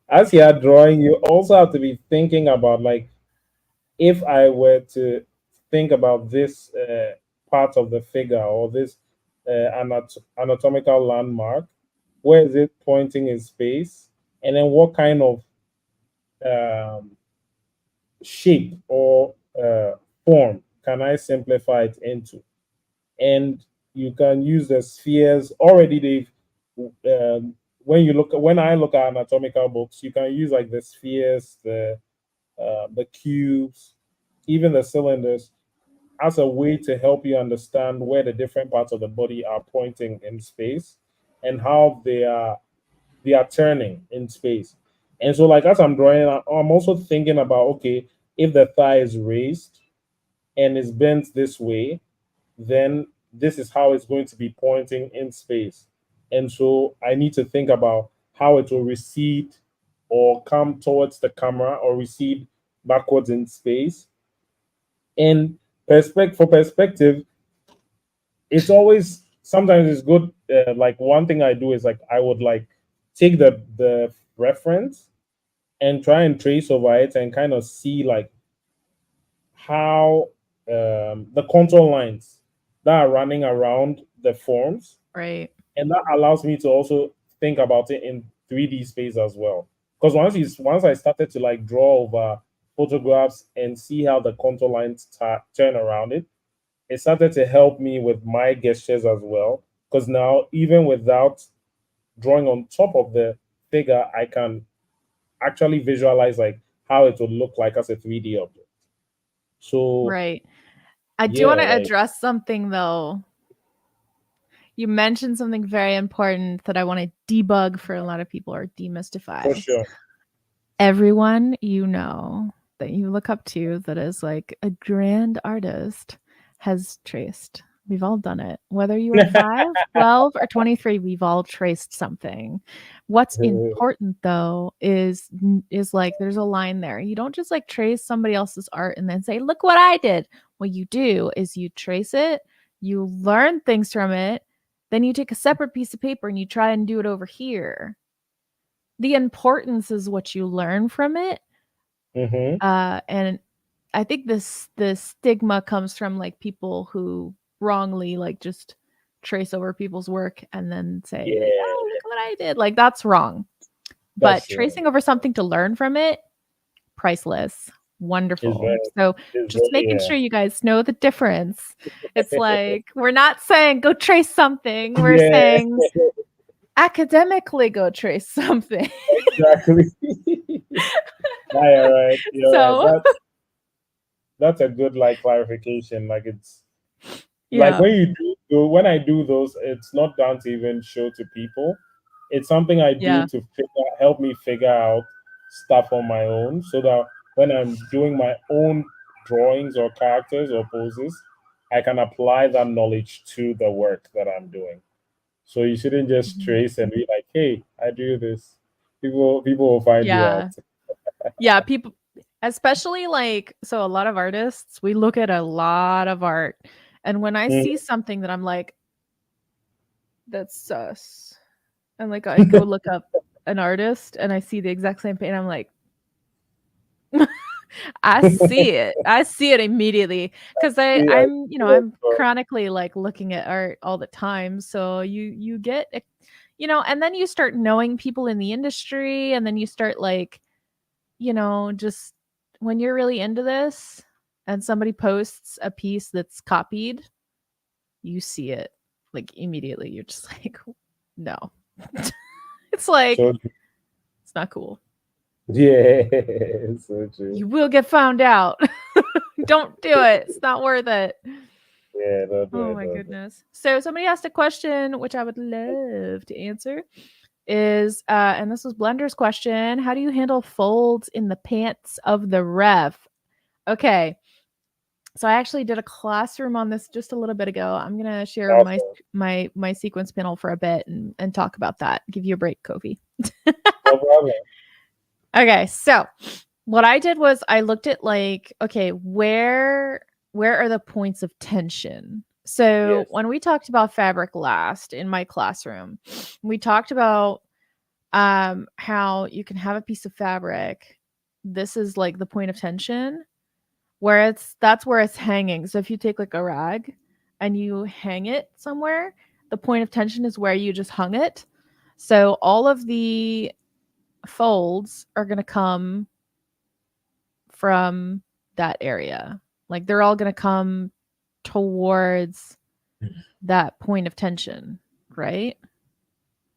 [SPEAKER 2] as you're drawing, you also have to be thinking about like if I were to think about this part of the figure or this anatomical landmark, where is it pointing in space, and then what kind of um, shape or form can I simplify it into? And you can use the spheres already. When I look at anatomical books, you can use like the spheres, the cubes, even the cylinders as a way to help you understand where the different parts of the body are pointing in space and how they are turning in space. And so, like as I'm drawing, I'm also thinking about okay, if the thigh is raised and is bent this way, then this is how it's going to be pointing in space. And so I need to think about how it will recede or come towards the camera or recede backwards in space. And for perspective, it's always sometimes it's good. Like one thing I do is like I would like take the reference and try and trace over it and kind of see like how the contour lines that are running around the forms,
[SPEAKER 1] Right.
[SPEAKER 2] and that allows me to also think about it in 3D space as well. Because once I started to like draw over photographs and see how the contour lines turn around it, it started to help me with my gestures as well. Because now even without drawing on top of the figure, I can actually visualize like how it would look like as a 3D object. So
[SPEAKER 1] Right. I do want
[SPEAKER 2] yeah,
[SPEAKER 1] to
[SPEAKER 2] like
[SPEAKER 1] address something though. You mentioned something very important that I want to debug for a lot of people or
[SPEAKER 2] for
[SPEAKER 1] demystify.
[SPEAKER 2] sure.
[SPEAKER 1] Everyone you know that you look up to that is like a grand artist has traced. We've all done it. Whether you are 5, 12, or 23, we've all traced something. What's important though is like there's a line there. You don't just like trace somebody else's art and then say, "Look what I did." What you do is you trace it, you learn things from it, then you take a separate piece of paper and you try and do it over here. the importance is what you learn from it. And I think the stigma comes from like people who wrongly like just trace over people's work and then say like, oh, look what I did. Like that's wrong. But tracing over something to learn from it, priceless. Wonderful. So just making sure you guys know the difference. It's like we're not saying go trace something. We're saying academically go trace something.
[SPEAKER 2] Exactly. Right.
[SPEAKER 1] So
[SPEAKER 2] that's a good like clarification. Like it's like
[SPEAKER 1] yeah.
[SPEAKER 2] when I do those, it's not down to even show to people. It's something I do
[SPEAKER 1] Yeah.
[SPEAKER 2] to help me figure out stuff on my own, so that when I'm doing my own drawings or characters or poses, I can apply that knowledge to the work that I'm doing. So you shouldn't just
[SPEAKER 1] Mhm.
[SPEAKER 2] trace and be like, "Hey, I do this." People will find you out.
[SPEAKER 1] Yeah. Yeah, people especially like so a lot of artists, we look at a lot of art and when I see something that I'm like that's sus. And like I go look up an artist and I see the exact same paint I'm like I see it. I see it immediately cuz
[SPEAKER 2] Yeah,
[SPEAKER 1] I'm, you know, I'm chronically like looking at art all the time. So you get you know, and then you start knowing people in the industry and then you start like you know, just when you're really into this and somebody posts a piece that's copied, you see it like immediately. You're just like, no. It's like,
[SPEAKER 2] so
[SPEAKER 1] it's not cool.
[SPEAKER 2] yeah, so true.
[SPEAKER 1] You will get found out. Don't do it. It's not worth it.
[SPEAKER 2] Yeah, don't do
[SPEAKER 1] Oh
[SPEAKER 2] it,
[SPEAKER 1] my
[SPEAKER 2] don't do
[SPEAKER 1] goodness. So somebody asked a question, which I would love to answer. Is and this was Blender's question. How do you handle folds in the pants of the ref? Okay. So I actually did a classroom on this just a little bit ago. I'm gonna share my sequence panel for a bit and talk about that. Give you a break, Kofi.
[SPEAKER 2] No problem.
[SPEAKER 1] Okay, so what I did was I looked at like, okay, where are the points of tension? So
[SPEAKER 2] Yes.
[SPEAKER 1] when we talked about fabric last in my classroom, we talked about how you can have a piece of fabric. This is like the point of tension where that's where it's hanging. So if you take like a rag and you hang it somewhere, the point of tension is where you just hung it. So all of the folds are going to come from that area. Like they're all going to come towards that point of tension, right?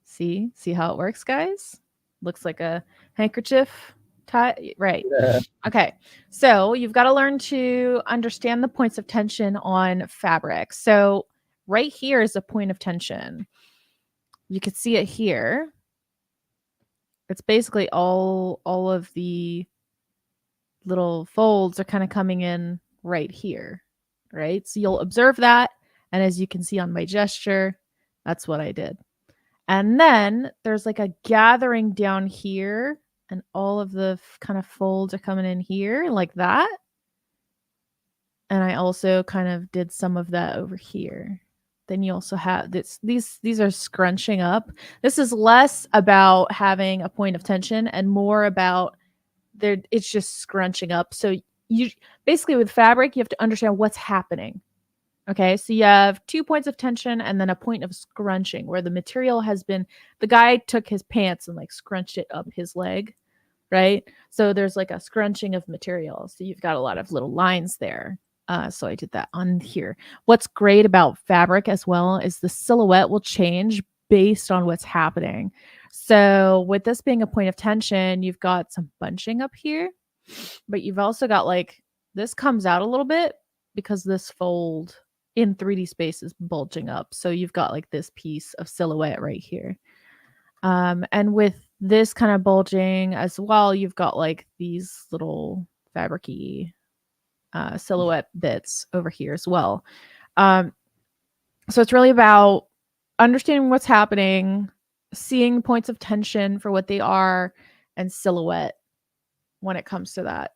[SPEAKER 1] See how it works, guys? Looks like a handkerchief tie, right?
[SPEAKER 2] Yeah.
[SPEAKER 1] Okay, so you've got to learn to understand the points of tension on fabric. So right here is a point of tension. You could see it here. It's basically all of the little folds are kind of coming in right here, right? So you'll observe that, and as you can see on my gesture, that's what I did. And then there's like a gathering down here, and all of the kind of folds are coming in here like that. And I also kind of did some of that over here. Then you also have these are scrunching up. This is less about having a point of tension and more about it's just scrunching up. So you basically with fabric, you have to understand what's happening. Okay, so you have 2 points of tension and then a point of scrunching where the material has been the guy took his pants and like scrunched it up his leg, right? So there's like a scrunching of material. So you've got a lot of little lines there. So I did that on here. What's great about fabric as well is the silhouette will change based on what's happening. So with this being a point of tension, you've got some bunching up here, but you've also got like this comes out a little bit because this fold in 3D space is bulging up. So you've got like this piece of silhouette right here. And with this kind of bulging as well, you've got like these little fabricy silhouette bits over here as well. So it's really about understanding what's happening, seeing points of tension for what they are, and silhouette when it comes to that.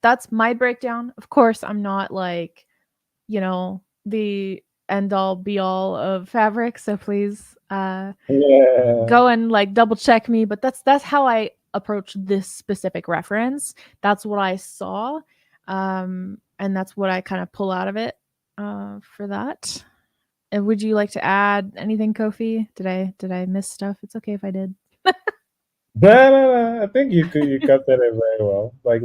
[SPEAKER 1] That's my breakdown. Of course, I'm not like, you know, the end all be all of fabric. So please
[SPEAKER 2] Yeah.
[SPEAKER 1] go and like double check me. But that's how I approach this specific reference. That's what I saw. And that's what I kind of pull out of it for that. And would you like to add anything, Kofi? Did I miss stuff? It's okay if I did.
[SPEAKER 2] No. I think you captured it very well. Like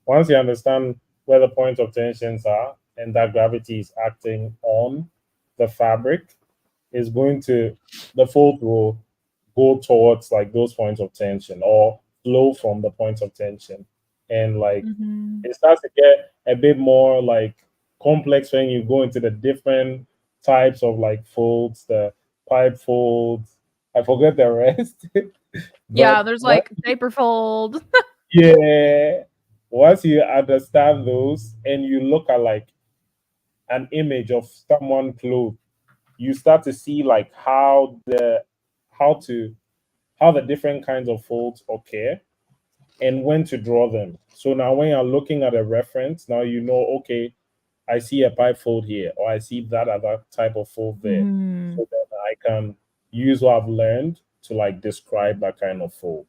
[SPEAKER 2] once you understand where the points of tensions are and that gravity is acting on the fabric, is going to the fold will go towards like those points of tension or flow from the points of tension. And like it starts to get a bit more like complex when you go into the different types of like folds, the pipe folds. I forget the rest.
[SPEAKER 1] Yeah,
[SPEAKER 2] But
[SPEAKER 1] there's
[SPEAKER 2] what
[SPEAKER 1] like paper fold.
[SPEAKER 2] yeah, once you understand those and you look at like an image of someone clothed, you start to see like how to how the different kinds of folds occur and when to draw them. So now when you're looking at a reference, now you know, okay, I see a pipe fold here, or I see that other type of fold there.
[SPEAKER 1] Mhm.
[SPEAKER 2] So that I can use what I've learned to like describe that kind of fold.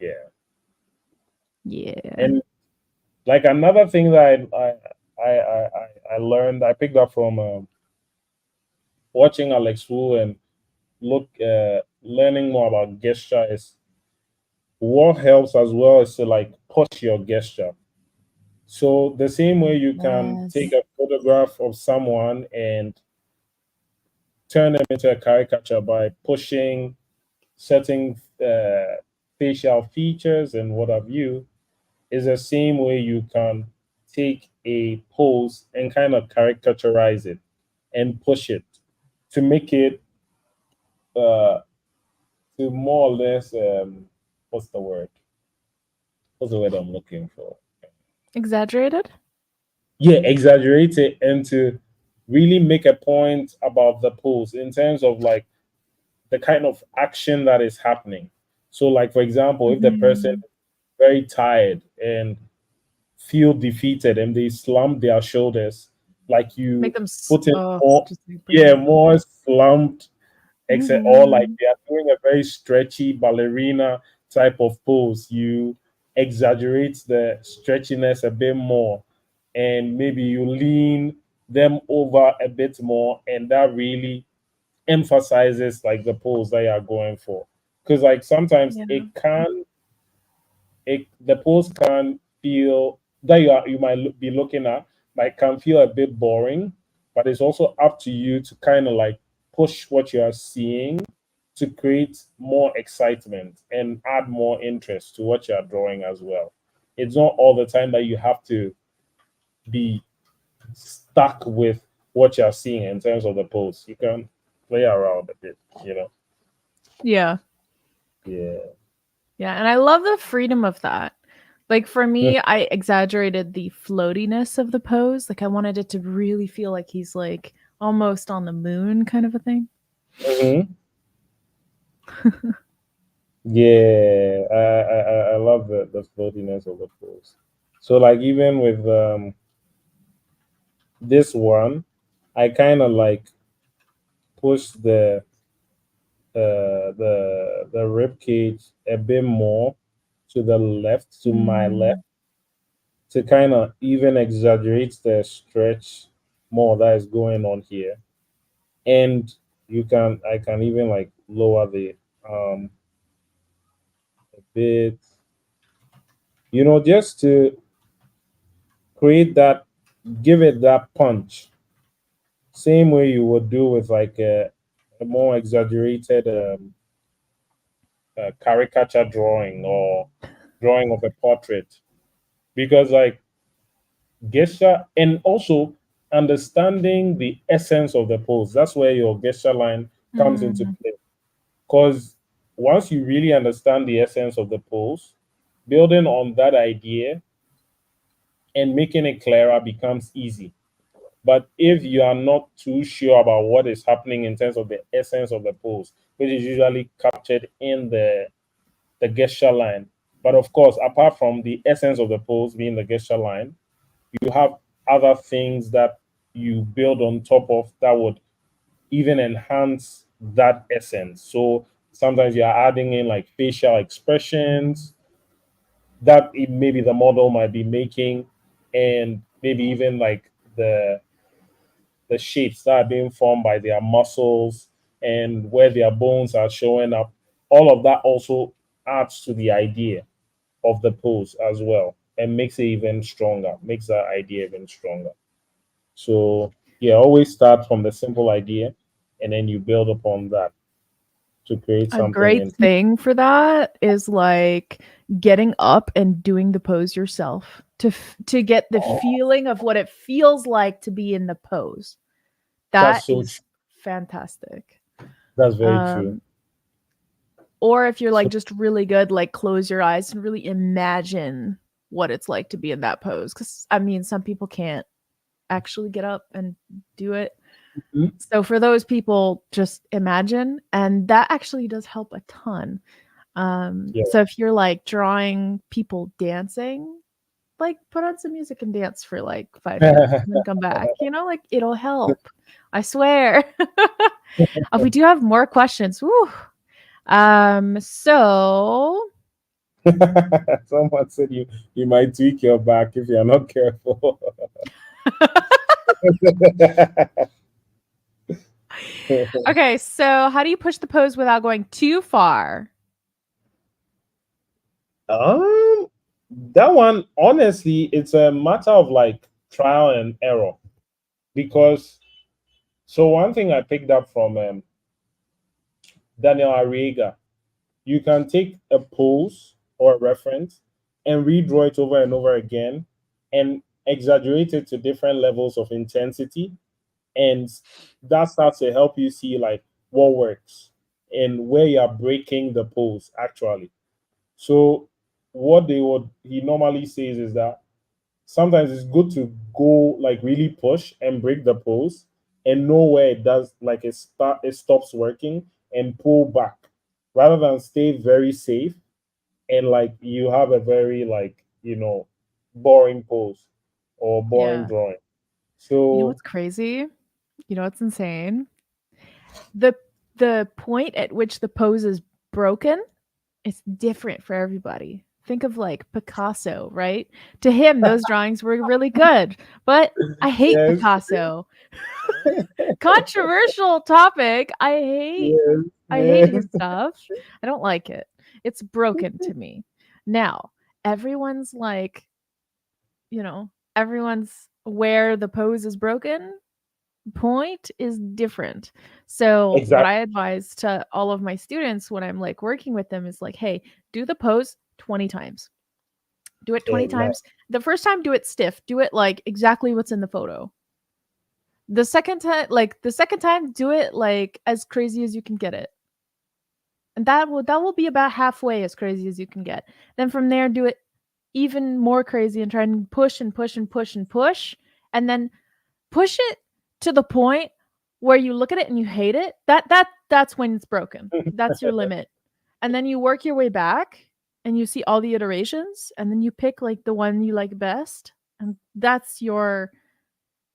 [SPEAKER 2] Yeah.
[SPEAKER 1] Yeah.
[SPEAKER 2] And like another thing that I learned, I picked up from watching Alex Wu and learning more about gesture is what helps as well is to like push your gesture. So the same way you can take
[SPEAKER 1] Yes.
[SPEAKER 2] a photograph of someone and turn them into a caricature by pushing certain facial features and what have you, is the same way you can take a pose and kind of caricaturize it and push it to make it uh, to more or less what's the word? What's the word I'm looking for?
[SPEAKER 1] Exaggerated?
[SPEAKER 2] Yeah, exaggerate it and to really make a point about the pose in terms of like the kind of action that is happening. So, like for example, if the person
[SPEAKER 1] Mhm.
[SPEAKER 2] is very tired and feel defeated and they slump their shoulders, like
[SPEAKER 1] Make
[SPEAKER 2] you
[SPEAKER 1] them
[SPEAKER 2] put in
[SPEAKER 1] oh,
[SPEAKER 2] more,
[SPEAKER 1] just like bring
[SPEAKER 2] yeah,
[SPEAKER 1] them.
[SPEAKER 2] more slumped, except or like
[SPEAKER 1] Mhm.
[SPEAKER 2] they are doing a very stretchy ballerina type of pose. You exaggerate the stretchiness a bit more, and maybe you lean them over a bit more, and that really emphasizes like the pose that you are going for. Because like sometimes
[SPEAKER 1] Yeah.
[SPEAKER 2] the pose can feel that you might be looking at like can feel a bit boring, but it's also up to you to kind of like push what you are seeing to create more excitement and add more interest to what you are drawing as well. It's not all the time that you have to be stuck with what you're seeing in terms of the pose. You can play around a bit, you know.
[SPEAKER 1] Yeah.
[SPEAKER 2] Yeah.
[SPEAKER 1] Yeah, and I love the freedom of that. Like for me, I exaggerated the floatiness of the pose. Like I wanted it to really feel like he's like almost on the moon kind of a thing.
[SPEAKER 2] Mm-hmm. Yeah, I love the floatiness of the pose. So like even with this one, I kind of like push the rib cage a bit more to the left, to my left,
[SPEAKER 1] Mm.
[SPEAKER 2] to kind of even exaggerate the stretch more that is going on here. And I can even like lower the a bit, just to create that, give it that punch. Same way you would do with like a more exaggerated caricature drawing or drawing of a portrait. Because like gesture and also understanding the essence of the pose, that's where your gesture line comes into
[SPEAKER 1] Mhm.
[SPEAKER 2] play. Because once you really understand the essence of the pose, building on that idea and making it clearer becomes easy. But if you are not too sure about what is happening in terms of the essence of the pose, which is usually captured in the gesture line, but of course, apart from the essence of the pose being the gesture line, you have other things that you build on top of that would even enhance that essence. So sometimes you're adding in like facial expressions that maybe the model might be making, and maybe even like the shapes that are being formed by their muscles and where their bones are showing up. All of that also adds to the idea of the pose as well and makes it even stronger, makes that idea even stronger. So yeah, always start from the simple idea and then you build upon that to create
[SPEAKER 1] A
[SPEAKER 2] something.
[SPEAKER 1] great
[SPEAKER 2] And
[SPEAKER 1] thing for that is like getting up and doing the pose yourself to get the
[SPEAKER 2] oh,
[SPEAKER 1] feeling of what it feels like to be in the pose. That
[SPEAKER 2] that's so
[SPEAKER 1] is
[SPEAKER 2] true.
[SPEAKER 1] fantastic.
[SPEAKER 2] That's very true.
[SPEAKER 1] Um, or if you're
[SPEAKER 2] So
[SPEAKER 1] like just really good, like close your eyes and really imagine what it's like to be in that pose. Because I mean, some people can't actually get up and do it.
[SPEAKER 2] mhm,
[SPEAKER 1] So for those people, just imagine, and that actually does help a ton.
[SPEAKER 2] yeah.
[SPEAKER 1] So if you're like drawing people dancing, like put on some music and dance for like 5 minutes and then come back. You know, like it'll help. I swear. We do have more questions. Woo. So
[SPEAKER 2] Someone said you might tweak your back if you're not careful.
[SPEAKER 1] okay, so how do you push the pose without going too far?
[SPEAKER 2] um, that one, honestly, it's a matter of like trial and error. Because so one thing I picked up from Daniel Arriega, you can take a pose or a reference and redraw it over and over again and exaggerate it to different levels of intensity, and that starts to help you see like what works and where you're breaking the pose actually. So what they would he normally says is that sometimes it's good to go like really push and break the pose and know where it does like it stops working and pull back rather than stay very safe and like you have a very like boring pose or boring
[SPEAKER 1] Yeah.
[SPEAKER 2] drawing.
[SPEAKER 1] You know
[SPEAKER 2] So
[SPEAKER 1] what's crazy? You know what's insane? The the point at which the pose is broken is different for everybody. Think of like Picasso, right? To him, those drawings were really good, but I hate
[SPEAKER 2] yes,
[SPEAKER 1] Picasso. Controversial topic.
[SPEAKER 2] yes,
[SPEAKER 1] I hate
[SPEAKER 2] yes.
[SPEAKER 1] his stuff. I don't like it. It's broken to me. Now, everyone's like, everyone's where the pose is broken point is different. So, what
[SPEAKER 2] Exactly.
[SPEAKER 1] I advise to all of my students when I'm like working with them is like, hey, do the pose 20 times. Do it 20
[SPEAKER 2] Amen.
[SPEAKER 1] times. The first time, do it stiff. Do it like exactly what's in the photo. The second time, do it like as crazy as you can get it. And that will be about halfway as crazy as you can get. Then from there, do it even more crazy and try and push and push and push and push. And then push it to the point where you look at it and you hate it. That's when it's broken. That's your limit. And then you work your way back and you see all the iterations and then you pick like the one you like best, and that's your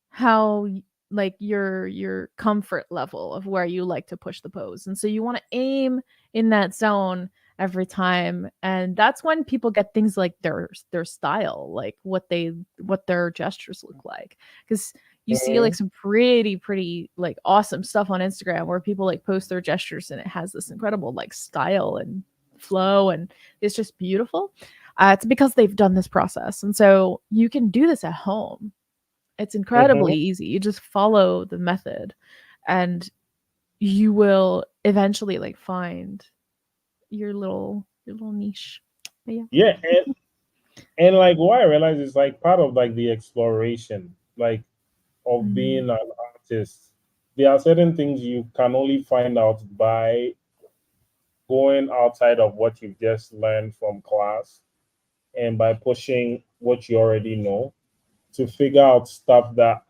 [SPEAKER 1] how like your comfort level of where you like to push the pose. And so you want to aim in that zone every time, and that's when people get things like their style, like what their gestures look like, because you see like
[SPEAKER 2] Mhm.
[SPEAKER 1] some pretty like awesome stuff on Instagram where people like post their gestures and it has this incredible like style and flow, and it's just beautiful. It's because they've done this process, and so you can do this at home. It's incredibly
[SPEAKER 2] Mhm.
[SPEAKER 1] easy. You just follow the method and you will eventually like find your little niche. But yeah.
[SPEAKER 2] Yeah, and like what I realize is like part of like the exploration, like of
[SPEAKER 1] Mm.
[SPEAKER 2] being an artist. There are certain things you can only find out by going outside of what you've just learned from class and by pushing what you already know to figure out stuff that,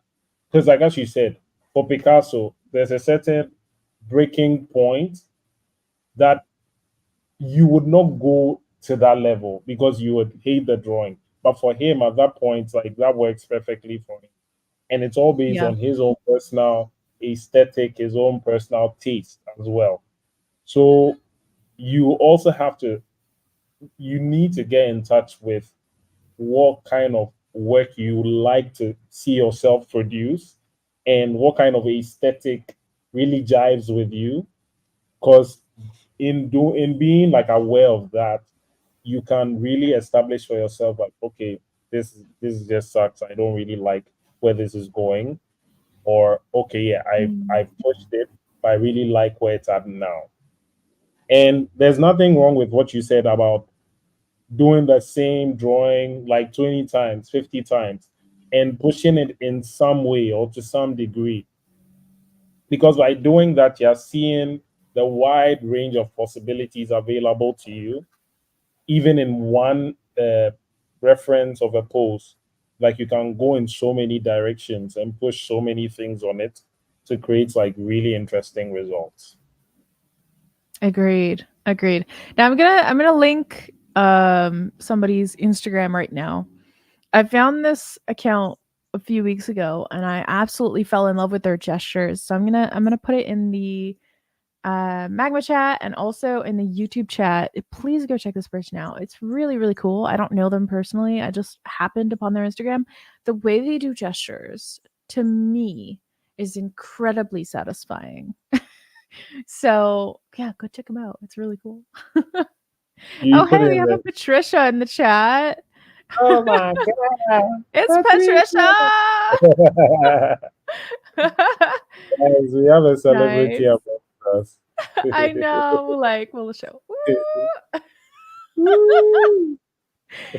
[SPEAKER 2] because like as you said, for Picasso, there's a certain breaking point that you would not go to that level because you would hate the drawing. But for him at that point, like that works perfectly for him. And it's all based
[SPEAKER 1] Yeah.
[SPEAKER 2] on his own personal aesthetic, his own personal taste as well. So you also have to, you need to get in touch with what kind of work you like to see yourself produce and what kind of aesthetic really jives with you. Because in being like aware of that, you can really establish for yourself like, okay, this just sucks. I don't really like where this is going. Or okay, yeah, I've pushed it, but I really like where it's at now. And there's nothing wrong with what you said about doing the same drawing like 20 times, 50 times, and pushing it in some way or to some degree. Because by doing that, you're seeing the wide range of possibilities available to you, even in one reference of a post. Like you can go in so many directions and push so many things on it to create like really interesting results.
[SPEAKER 1] Agreed. Now I'm gonna link somebody's Instagram right now. I found this account a few weeks ago and I absolutely fell in love with their gestures. So I'm gonna put it in the Magma chat and also in the YouTube chat. Please go check this person out. It's really, really cool. I don't know them personally. I just happened upon their Instagram. The way they do gestures to me is incredibly satisfying. So yeah, go check them out. It's really cool.
[SPEAKER 2] You
[SPEAKER 1] Oh,
[SPEAKER 2] put
[SPEAKER 1] hey, we
[SPEAKER 2] in
[SPEAKER 1] have a
[SPEAKER 2] the,
[SPEAKER 1] Patricia in the chat.
[SPEAKER 2] oh my god,
[SPEAKER 1] It's
[SPEAKER 2] Patricia.
[SPEAKER 1] Patricia.
[SPEAKER 2] Guys, we have a celebrity
[SPEAKER 1] Nice.
[SPEAKER 2] among us.
[SPEAKER 1] I know. Like, we'll show.
[SPEAKER 2] Woo!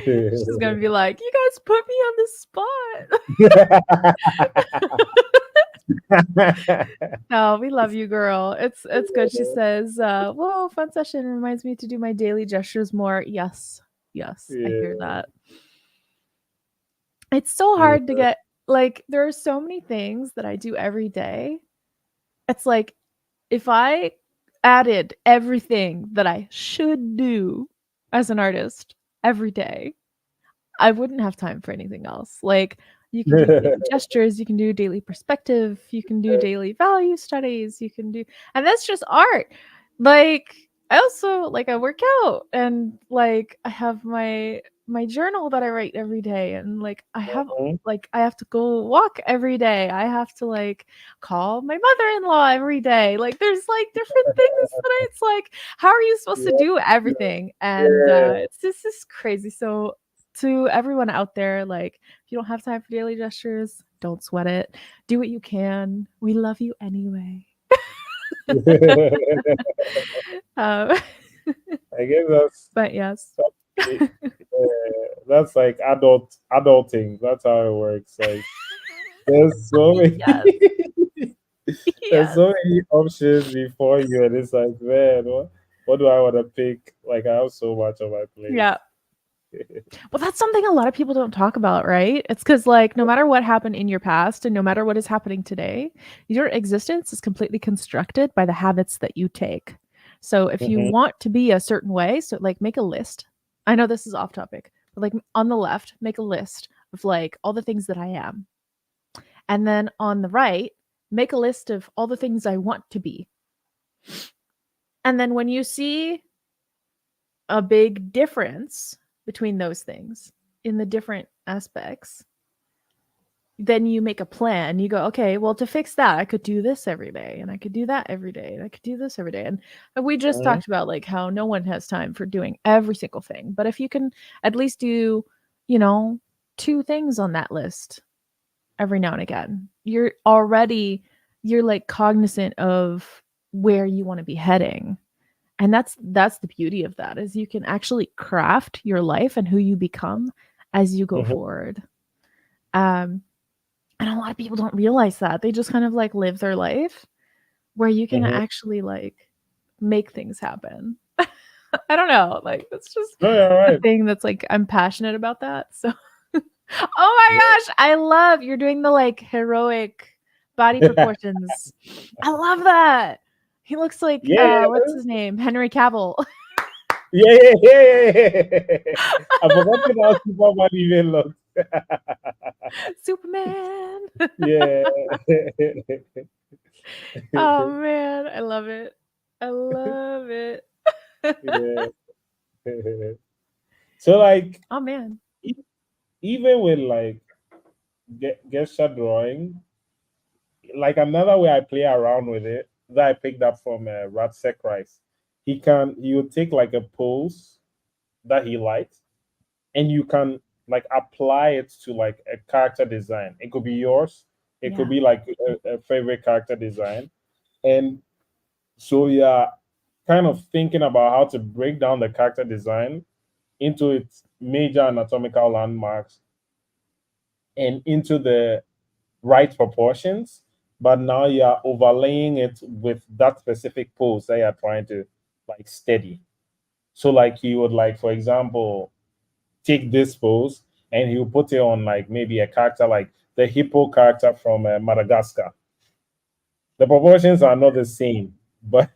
[SPEAKER 1] She's gonna be like, "You guys put me on the spot." No, we love you, girl. It's good. She says, "Whoa, fun session reminds me to do my daily gestures more." Yes, I hear
[SPEAKER 2] Yeah.
[SPEAKER 1] that. It's so
[SPEAKER 2] Yeah.
[SPEAKER 1] hard to get. Like, there are so many things that I do every day. It's like if I added everything that I should do as an artist every day, I wouldn't have time for anything else. Like, you can do daily gestures, you can do daily perspective, you can do daily value studies, you can do, and that's just art. Like, I also like I work out and like I have my journal that I write every day and like
[SPEAKER 2] Mhm.
[SPEAKER 1] I have to go walk every day. I have to like call my mother-in-law every day. Like there's like different things that it's like how are you supposed to
[SPEAKER 2] Yeah.
[SPEAKER 1] do everything? And
[SPEAKER 2] Yeah.
[SPEAKER 1] it's this is crazy. So to everyone out there, like if you don't have time for daily gestures, don't sweat it. Do what you can. We love you anyway. um,
[SPEAKER 2] I guess that's
[SPEAKER 1] but yes.
[SPEAKER 2] that's, that's like adulting. That's how it works. Like there's so many
[SPEAKER 1] Yes.
[SPEAKER 2] there's
[SPEAKER 1] Yes.
[SPEAKER 2] so many options before you, and it's like, man, what do I want to pick? Like I have so much on my plate.
[SPEAKER 1] Yeah. Well, that's something a lot of people don't talk about, right? It's because, like, no matter what happened in your past and no matter what is happening today, your existence is completely constructed by the habits that you take. So, if you
[SPEAKER 2] Hmm.
[SPEAKER 1] want to be a certain way, so like make a list. I know this is off topic, but like on the left, make a list of like all the things that I am. And then on the right, make a list of all the things I want to be. And then when you see a big difference between those things in the different aspects, then you make a plan. You go, okay, well, to fix that, I could do this every day, and I could do that every day, and I could do this every day. And we just
[SPEAKER 2] Hmm.
[SPEAKER 1] talked about like how no one has time for doing every single thing. But if you can at least do, you know, 2 things on that list every now and again, you're like cognizant of where you want to be heading. And that's the beauty of that is you can actually craft your life and who you become as you go
[SPEAKER 2] Hmm.
[SPEAKER 1] forward. Um, and a lot of people don't realize that. They just kind of like live their life where you can
[SPEAKER 2] Hmm.
[SPEAKER 1] actually like make things happen. I don't know. Like that's just
[SPEAKER 2] No, you're
[SPEAKER 1] a
[SPEAKER 2] right.
[SPEAKER 1] thing that's like I'm passionate about that. So oh my gosh, I love you're doing the like heroic body
[SPEAKER 2] Yeah.
[SPEAKER 1] proportions. I love that. He looks like
[SPEAKER 2] Yeah.
[SPEAKER 1] what's his name? Henry Cavill.
[SPEAKER 2] Yeah. I forgot how Superman even looks.
[SPEAKER 1] Superman.
[SPEAKER 2] Yeah.
[SPEAKER 1] Oh man, I love it. I love it.
[SPEAKER 2] Yeah. So like
[SPEAKER 1] Oh man.
[SPEAKER 2] e- even with like gesture drawing, like another way I play around with it that I picked up from Ratsek Rice. He would take like a pose that he likes, and you can like apply it to like a character design. It could be yours. It could
[SPEAKER 1] Yeah.
[SPEAKER 2] be like a favorite character design, and so yeah, kind of thinking about how to break down the character design into its major anatomical landmarks and into the right proportions, but now you are overlaying it with that specific pose that you're trying to like steady. So like he would like, for example, take this pose and he'll put it on like maybe a character like the hippo character from Madagascar. The proportions are not the same, but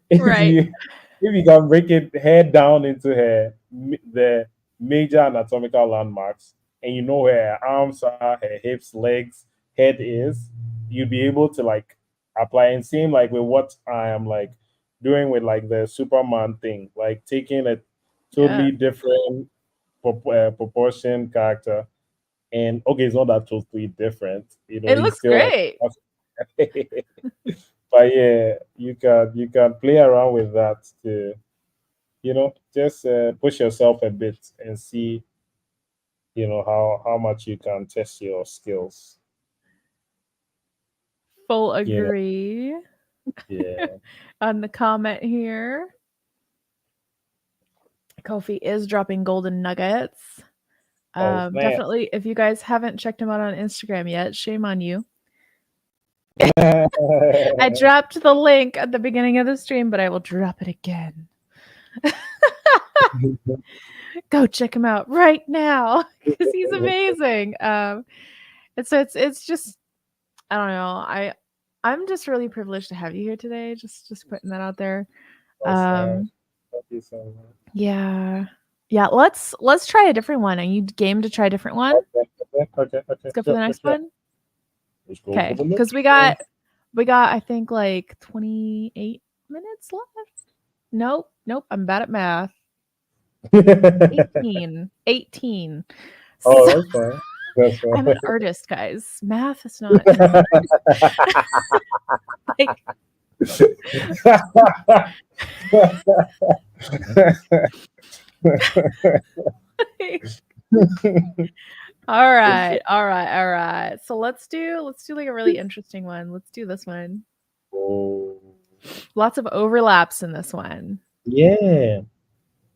[SPEAKER 2] if
[SPEAKER 1] Right.
[SPEAKER 2] you if you can break it head down into the major anatomical landmarks, and you know where her arms are, her hips, legs, head is, you'll be able to like apply and same like with what I am like doing with like the Superman thing, like taking a
[SPEAKER 1] Yeah.
[SPEAKER 2] totally different proportion character, and okay, it's not that totally different,
[SPEAKER 1] It
[SPEAKER 2] he's
[SPEAKER 1] looks
[SPEAKER 2] still like
[SPEAKER 1] great.
[SPEAKER 2] but yeah, you can play around with that to just push yourself a bit and see how much you can test your skills.
[SPEAKER 1] Full
[SPEAKER 2] Yeah,
[SPEAKER 1] agree
[SPEAKER 2] yeah.
[SPEAKER 1] on the comment here. Kofi is dropping golden nuggets.
[SPEAKER 2] Oh snap.
[SPEAKER 1] Definitely, if you guys haven't checked him out on Instagram yet, shame on you. I dropped the link at the beginning of the stream, but I will drop it again. Go check him out right now because he's amazing. And so it's just I don't know. I'm just really privileged to have you here today. Just putting that out there.
[SPEAKER 2] Oh snap.
[SPEAKER 1] Um,
[SPEAKER 2] Thank you so much.
[SPEAKER 1] yeah, yeah. Let's try a different one. Are you game to try a different one?
[SPEAKER 2] Okay,
[SPEAKER 1] Let's go for
[SPEAKER 2] sure,
[SPEAKER 1] the
[SPEAKER 2] sure,
[SPEAKER 1] next
[SPEAKER 2] sure.
[SPEAKER 1] one.
[SPEAKER 2] Let's go for
[SPEAKER 1] Okay,
[SPEAKER 2] the
[SPEAKER 1] because
[SPEAKER 2] next
[SPEAKER 1] we got I think like 28 minutes left. Nope. I'm bad at math.
[SPEAKER 2] one.
[SPEAKER 1] 18.
[SPEAKER 2] Oh,
[SPEAKER 1] So
[SPEAKER 2] that's fine. That's
[SPEAKER 1] I'm an
[SPEAKER 2] fine.
[SPEAKER 1] artist, guys. Math is not like all right. So let's do like a really interesting one. Let's do this one.
[SPEAKER 2] Oh,
[SPEAKER 1] Lots of overlaps in this one.
[SPEAKER 2] yeah.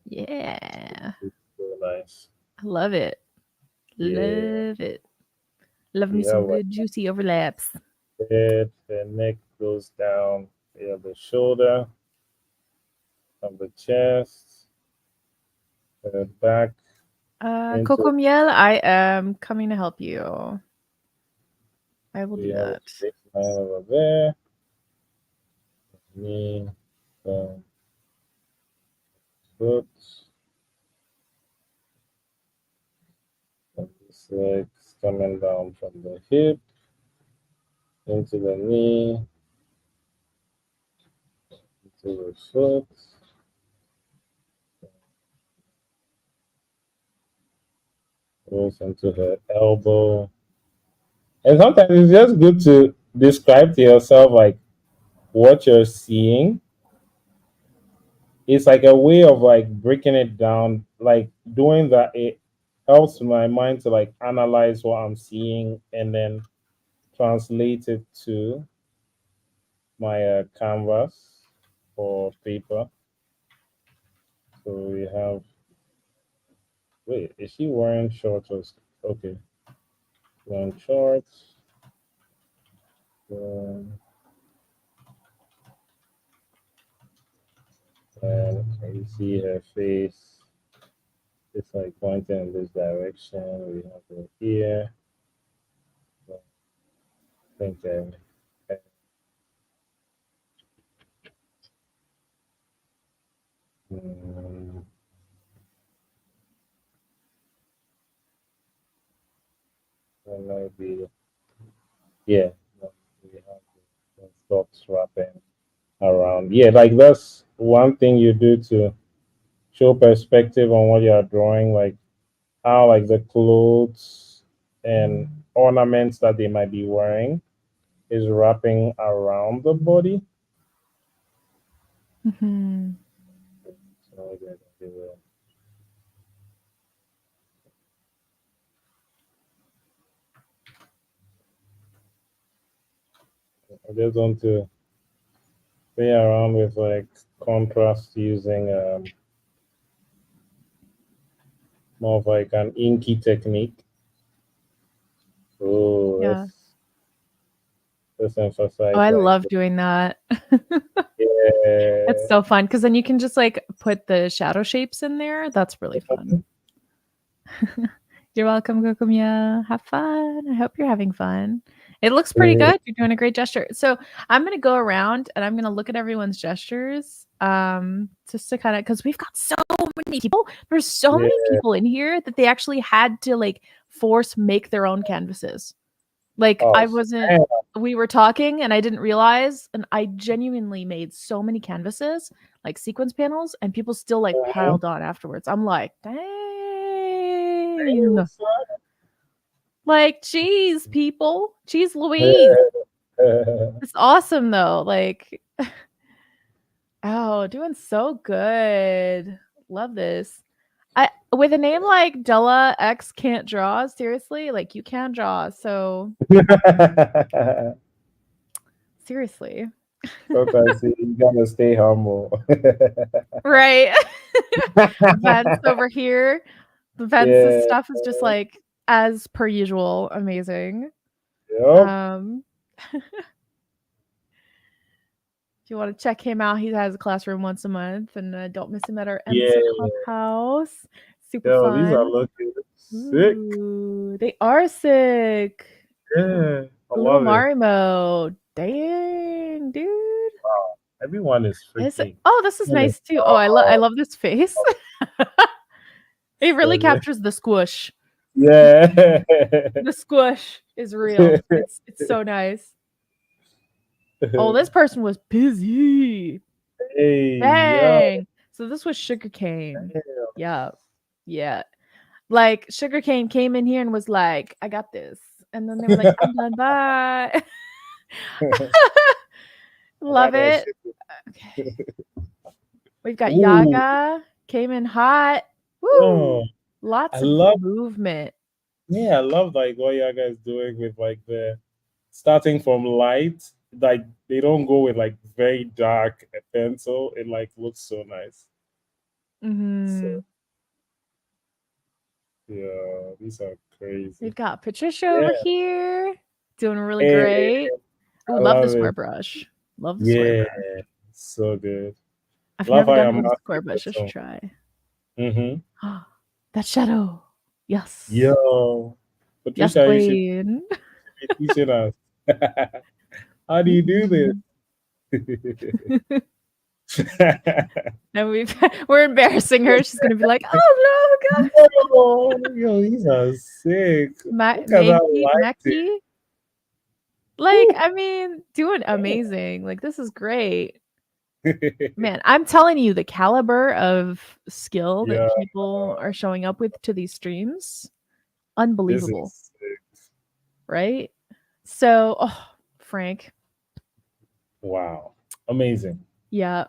[SPEAKER 1] Yeah.
[SPEAKER 2] So nice.
[SPEAKER 1] I love it.
[SPEAKER 2] Yeah.
[SPEAKER 1] Love it. Love me
[SPEAKER 2] We
[SPEAKER 1] some
[SPEAKER 2] have
[SPEAKER 1] good juicy overlaps.
[SPEAKER 2] head, the neck goes down. We have the shoulder, of the chest, the back into.
[SPEAKER 1] Coco Miel, I am coming to help you. I will
[SPEAKER 2] We
[SPEAKER 1] do
[SPEAKER 2] have a
[SPEAKER 1] that.
[SPEAKER 2] straight line over there. Knee, thumb, foot, and this leg's coming down from the hip into the knee, into the foot, goes into the elbow. And sometimes it's just good to describe to yourself like what you're seeing. It's like a way of like breaking it down, like doing that. It helps my mind to like analyze what I'm seeing and then translate it to my canvas or paper. So we have. Wait, is she wearing shorts? Okay, wearing shorts. Um, and you see her face. It's like pointing in this direction. We have it here. So I think um, that might be, yeah. No, we have it. dots wrapping around. Yeah, like that's one thing you do to show perspective on what you're drawing, like how like the clothes and ornaments that they might be wearing is wrapping around the body.
[SPEAKER 1] Mm-hmm.
[SPEAKER 2] So I just want to play around with like contrast using more of like an inky technique. Oh,
[SPEAKER 1] Yeah.
[SPEAKER 2] let's
[SPEAKER 1] Oh,
[SPEAKER 2] emphasize
[SPEAKER 1] I
[SPEAKER 2] like
[SPEAKER 1] love doing that. It's
[SPEAKER 2] yeah.
[SPEAKER 1] so fun because then you can just like put the shadow shapes in there. That's really fun. You're welcome, Gokumya. Have fun. I hope you're having fun. It looks pretty good. You're doing a great gesture. So I'm gonna go around and I'm gonna look at everyone's gestures. Just to kind of because we've got so many people. There's so
[SPEAKER 2] Yeah.
[SPEAKER 1] many people in here that they actually had to like force make their own canvases. Like
[SPEAKER 2] Oh,
[SPEAKER 1] I wasn't
[SPEAKER 2] snap.
[SPEAKER 1] we were talking and I didn't realize and I genuinely made so many canvases, like sequence panels, and people still like
[SPEAKER 2] Mhm.
[SPEAKER 1] piled on afterwards. I'm like,
[SPEAKER 2] Hey,
[SPEAKER 1] dang.
[SPEAKER 2] what's up?
[SPEAKER 1] Like, geez, people. Geez Louise. It's awesome though. Like, oh, doing so good. Love this. I with a name like Della X can't draw, seriously, like you can draw. So seriously.
[SPEAKER 2] Sometimes you gotta stay humble.
[SPEAKER 1] Right. Vents over here. The Vents'
[SPEAKER 2] Yeah.
[SPEAKER 1] stuff is just like as per usual, amazing.
[SPEAKER 2] Yep.
[SPEAKER 1] Um If you want to check him out, he has a classroom once a month, and don't miss him at our
[SPEAKER 2] Yeah.
[SPEAKER 1] MC Clubhouse. Super
[SPEAKER 2] Yo, these are
[SPEAKER 1] fun.
[SPEAKER 2] looking sick.
[SPEAKER 1] Ooh, they are sick.
[SPEAKER 2] Yeah. I
[SPEAKER 1] A little
[SPEAKER 2] love it.
[SPEAKER 1] Mario. Dang, dude.
[SPEAKER 2] Everyone is freaking.
[SPEAKER 1] Oh, this is nice too. Oh, I love this face. It really captures the squish.
[SPEAKER 2] Yeah.
[SPEAKER 1] The squish is real. It's so nice. Oh, this person was busy.
[SPEAKER 2] Hey, yo.
[SPEAKER 1] Dang. So this was sugarcane. Yeah. Yeah. Like sugarcane came in here and was like, I got this. And then they were like, I'm done. Bye. Love it. Okay. We've got
[SPEAKER 2] Ooh,
[SPEAKER 1] Yaga. Came in hot.
[SPEAKER 2] oh,
[SPEAKER 1] Woo.
[SPEAKER 2] I
[SPEAKER 1] Lots of
[SPEAKER 2] love.
[SPEAKER 1] movement.
[SPEAKER 2] Yeah, I love like what you guys doing with like the starting from light. Like they don't go with like very dark pencil. It like looks so nice. So
[SPEAKER 1] Hmm.
[SPEAKER 2] yeah, these are crazy.
[SPEAKER 1] We've got Patricia
[SPEAKER 2] Yeah,
[SPEAKER 1] over here. Doing really
[SPEAKER 2] hey,
[SPEAKER 1] great. Ooh,
[SPEAKER 2] I
[SPEAKER 1] love the
[SPEAKER 2] love
[SPEAKER 1] square
[SPEAKER 2] it.
[SPEAKER 1] brush. Love the square
[SPEAKER 2] Yeah,
[SPEAKER 1] brush.
[SPEAKER 2] so good.
[SPEAKER 1] I've
[SPEAKER 2] Love
[SPEAKER 1] never
[SPEAKER 2] how
[SPEAKER 1] done
[SPEAKER 2] your
[SPEAKER 1] it with a
[SPEAKER 2] mask
[SPEAKER 1] square
[SPEAKER 2] is
[SPEAKER 1] brush. I should
[SPEAKER 2] so.
[SPEAKER 1] try.
[SPEAKER 2] Mm-hmm.
[SPEAKER 1] That shadow. Yes.
[SPEAKER 2] Yo,
[SPEAKER 1] Yes,
[SPEAKER 2] Patricia, you should
[SPEAKER 1] queen.
[SPEAKER 2] be teaching us. How do you do this?
[SPEAKER 1] Mm. No, we're embarrassing her. She's gonna be like, "Oh no, guys!"
[SPEAKER 2] Yo, these are sick. Look at that
[SPEAKER 1] Maggie,
[SPEAKER 2] lighting.
[SPEAKER 1] Mackie. Like, I mean, doing amazing. Like, this is great, man. I'm telling you, the caliber of skill that
[SPEAKER 2] Yeah,
[SPEAKER 1] people are showing up with to these streams,
[SPEAKER 2] this
[SPEAKER 1] unbelievable,
[SPEAKER 2] is sick.
[SPEAKER 1] right? So, oh, Frank,
[SPEAKER 2] Wow. Amazing.
[SPEAKER 1] yeah,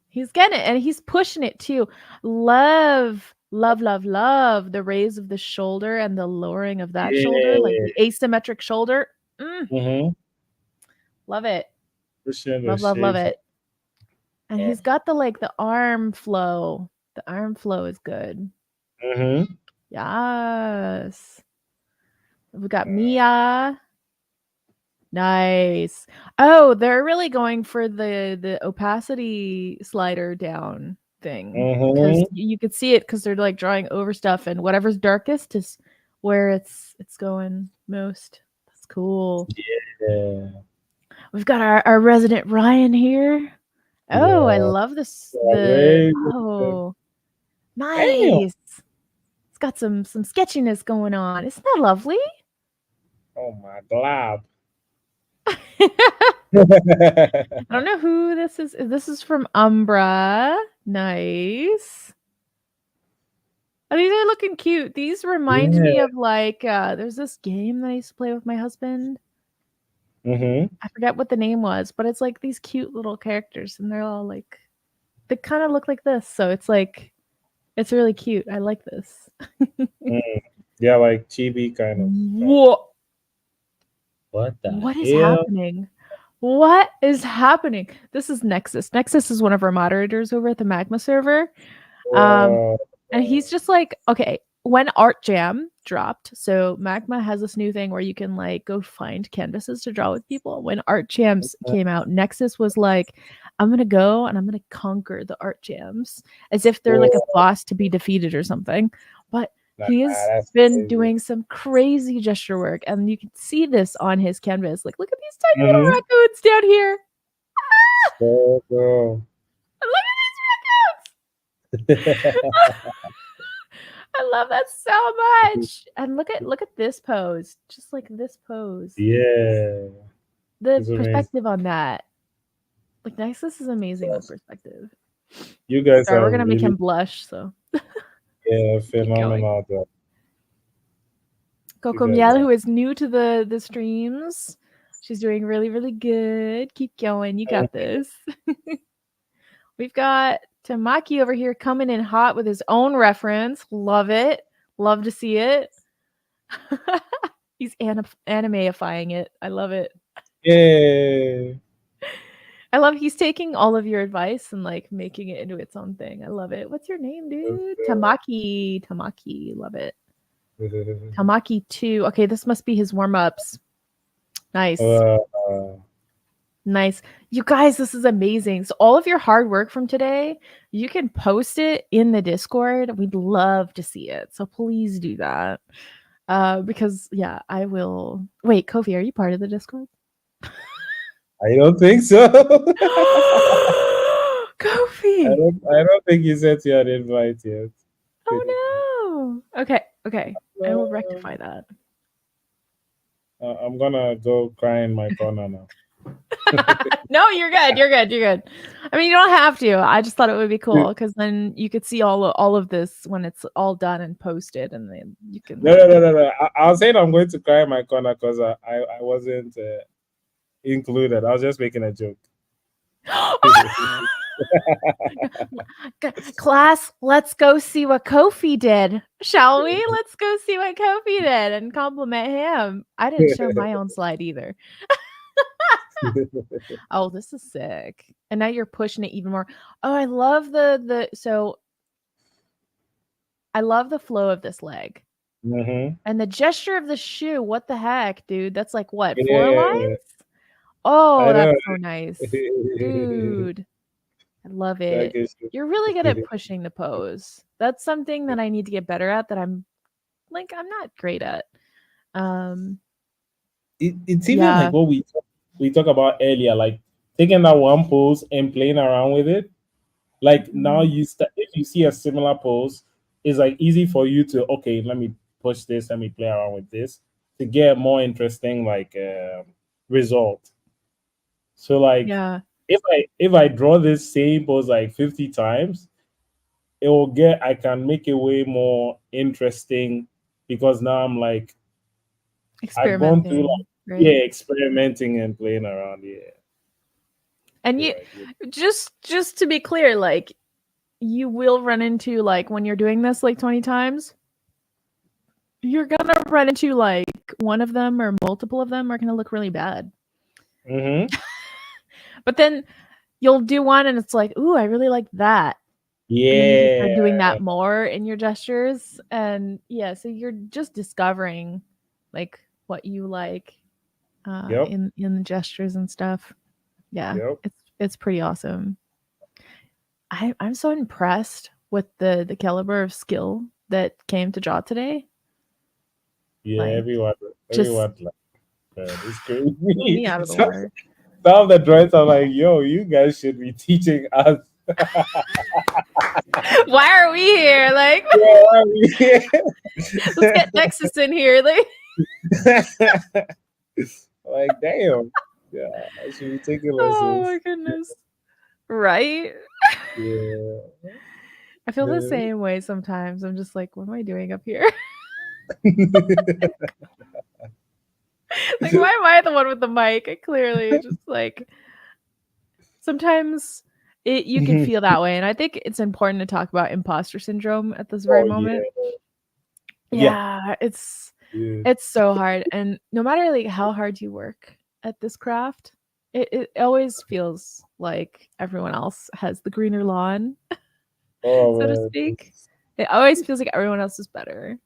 [SPEAKER 1] he's getting it and he's pushing it too. Love, love, love, love the raise of the shoulder and the lowering of that shoulder, like
[SPEAKER 2] Yeah.
[SPEAKER 1] the asymmetric shoulder.
[SPEAKER 2] Mm-hmm.
[SPEAKER 1] Love it.
[SPEAKER 2] Pushing the
[SPEAKER 1] Love, love, love
[SPEAKER 2] shapes.
[SPEAKER 1] it. And he's got the like the arm flow. The arm flow is good.
[SPEAKER 2] Mm-hmm.
[SPEAKER 1] Yes. We got Mia. Nice. Oh, they're really going for the opacity slider down thing because
[SPEAKER 2] Mm-hmm.
[SPEAKER 1] you could see it because they're like drawing over stuff and whatever's darkest is where it's going most. That's cool.
[SPEAKER 2] Yeah.
[SPEAKER 1] We've got our resident Ryan here. Oh, I
[SPEAKER 2] Yeah.
[SPEAKER 1] love this.
[SPEAKER 2] Amazing. Damn.
[SPEAKER 1] Nice. It's got some sketchiness going on. Isn't that lovely?
[SPEAKER 2] Oh my God.
[SPEAKER 1] I don't know who this is. This is from Umbra. Nice. Oh, these are looking cute. These remind me of like there's this game that I used to play with my husband. I forget what the name was, but it's like these cute little characters, and they're all like they kind of look like this. So it's like it's really cute. I like this.
[SPEAKER 2] Yeah, like chibi kind of.
[SPEAKER 1] Whoa!
[SPEAKER 2] What the
[SPEAKER 1] What is
[SPEAKER 2] hell?
[SPEAKER 1] happening? What is happening? This is Nexus. Nexus is one of our moderators over at the Magma server. And he's just like, okay, when Art Jam dropped, so Magma has this new thing where you can like go find canvases to draw with people. When Art Jams came out, Nexus was like, I'm gonna go and I'm gonna conquer the Art Jams as if they're like a boss to be defeated or something. But he's been doing some crazy gesture work, and you can see this on his canvas. Like, look at these tiny little raccoons down here. Look at these raccoons. I love that so much. And look at this pose. Just like this pose.
[SPEAKER 2] Yeah.
[SPEAKER 1] The perspective on that. Like Nexus is amazing with perspective.
[SPEAKER 2] You guys
[SPEAKER 1] we're gonna make him blush, so
[SPEAKER 2] yeah, phenomenal job.
[SPEAKER 1] Coco Miel, who is new to the streams. She's doing really, really good. Keep going. You got this. We've got Tamaki over here coming in hot with his own reference. Love it. Love to see it. He's animeifying it. I love it.
[SPEAKER 2] Yeah.
[SPEAKER 1] I love he's taking all of your advice and like making it into its own thing. I love it. What's your name, dude? Tamaki. Love it. Tamaki 2. Okay, this must be his warm-ups. Nice. Nice. You guys, this is amazing. So all of your hard work from today, you can post it in the Discord. We'd love to see it. So please do that. Because yeah, I will. Wait, Kofi, are you part of the Discord?
[SPEAKER 2] I don't think so.
[SPEAKER 1] Kofi.
[SPEAKER 2] I don't think you sent your invite yet.
[SPEAKER 1] Oh no. Okay. I will rectify that.
[SPEAKER 2] I'm gonna go cry in my corner now.
[SPEAKER 1] No, you're good. I mean, you don't have to. I just thought it would be cool because then you could see all of this when it's all done and posted, and then you can.
[SPEAKER 2] No. I was saying I'm going to cry in my corner because I wasn't included. I was just making a joke.
[SPEAKER 1] Class, let's go see what Kofi did, shall we? Let's go see what Kofi did and compliment him. I didn't show my own slide either. Oh, this is sick. And now you're pushing it even more. Oh, I love so I love the flow of this leg. And the gesture of the shoe. What the heck, dude? That's like what, 4 lines? Oh, that's so nice. Dude. I love it. You're really good at pushing the pose. That's something that I need to get better at that I'm not great at.
[SPEAKER 2] It's even like what we talked about earlier, like taking that one pose and playing around with it. Like now if you see a similar pose, it's like easy for you to, okay, let me push this, let me play around with this to get more interesting like result. So like if I draw this same pose like 50 times, I can make it way more interesting because now I'm like I've gone through like experimenting and playing around.
[SPEAKER 1] And you just to be clear, like you will run into like when you're doing this like 20 times, you're gonna run into like one of them or multiple of them are gonna look really bad. But then you'll do one and it's like, ooh, I really like that.
[SPEAKER 2] Yeah.
[SPEAKER 1] And then you start doing that more in your gestures. And yeah, so you're just discovering like what you like in the gestures and stuff. Yeah. It's pretty awesome. I'm so impressed with the caliber of skill that came to draw today.
[SPEAKER 2] Yeah, like, everyone like it's crazy.
[SPEAKER 1] Me out of the water.
[SPEAKER 2] Some of the drawings are like, yo, you guys should be teaching us.
[SPEAKER 1] Why are we here? Like, let's get Nexus in here. Like,
[SPEAKER 2] like damn. Yeah, I should be taking
[SPEAKER 1] Oh my
[SPEAKER 2] lessons.
[SPEAKER 1] goodness. Right?
[SPEAKER 2] Yeah.
[SPEAKER 1] I feel the
[SPEAKER 2] The-
[SPEAKER 1] same way sometimes. I'm just like, what am I doing up here? Like, why am I the one with the mic? I clearly just like sometimes you can feel that way. And I think it's important to talk about imposter syndrome at this very
[SPEAKER 2] oh
[SPEAKER 1] moment.
[SPEAKER 2] yeah. Yeah.
[SPEAKER 1] Yeah,
[SPEAKER 2] Yeah.
[SPEAKER 1] it's so hard. And no matter like how hard you work at this craft, it always feels like everyone else has the greener lawn,
[SPEAKER 2] Oh
[SPEAKER 1] so to
[SPEAKER 2] man.
[SPEAKER 1] speak. It always feels like everyone else is better.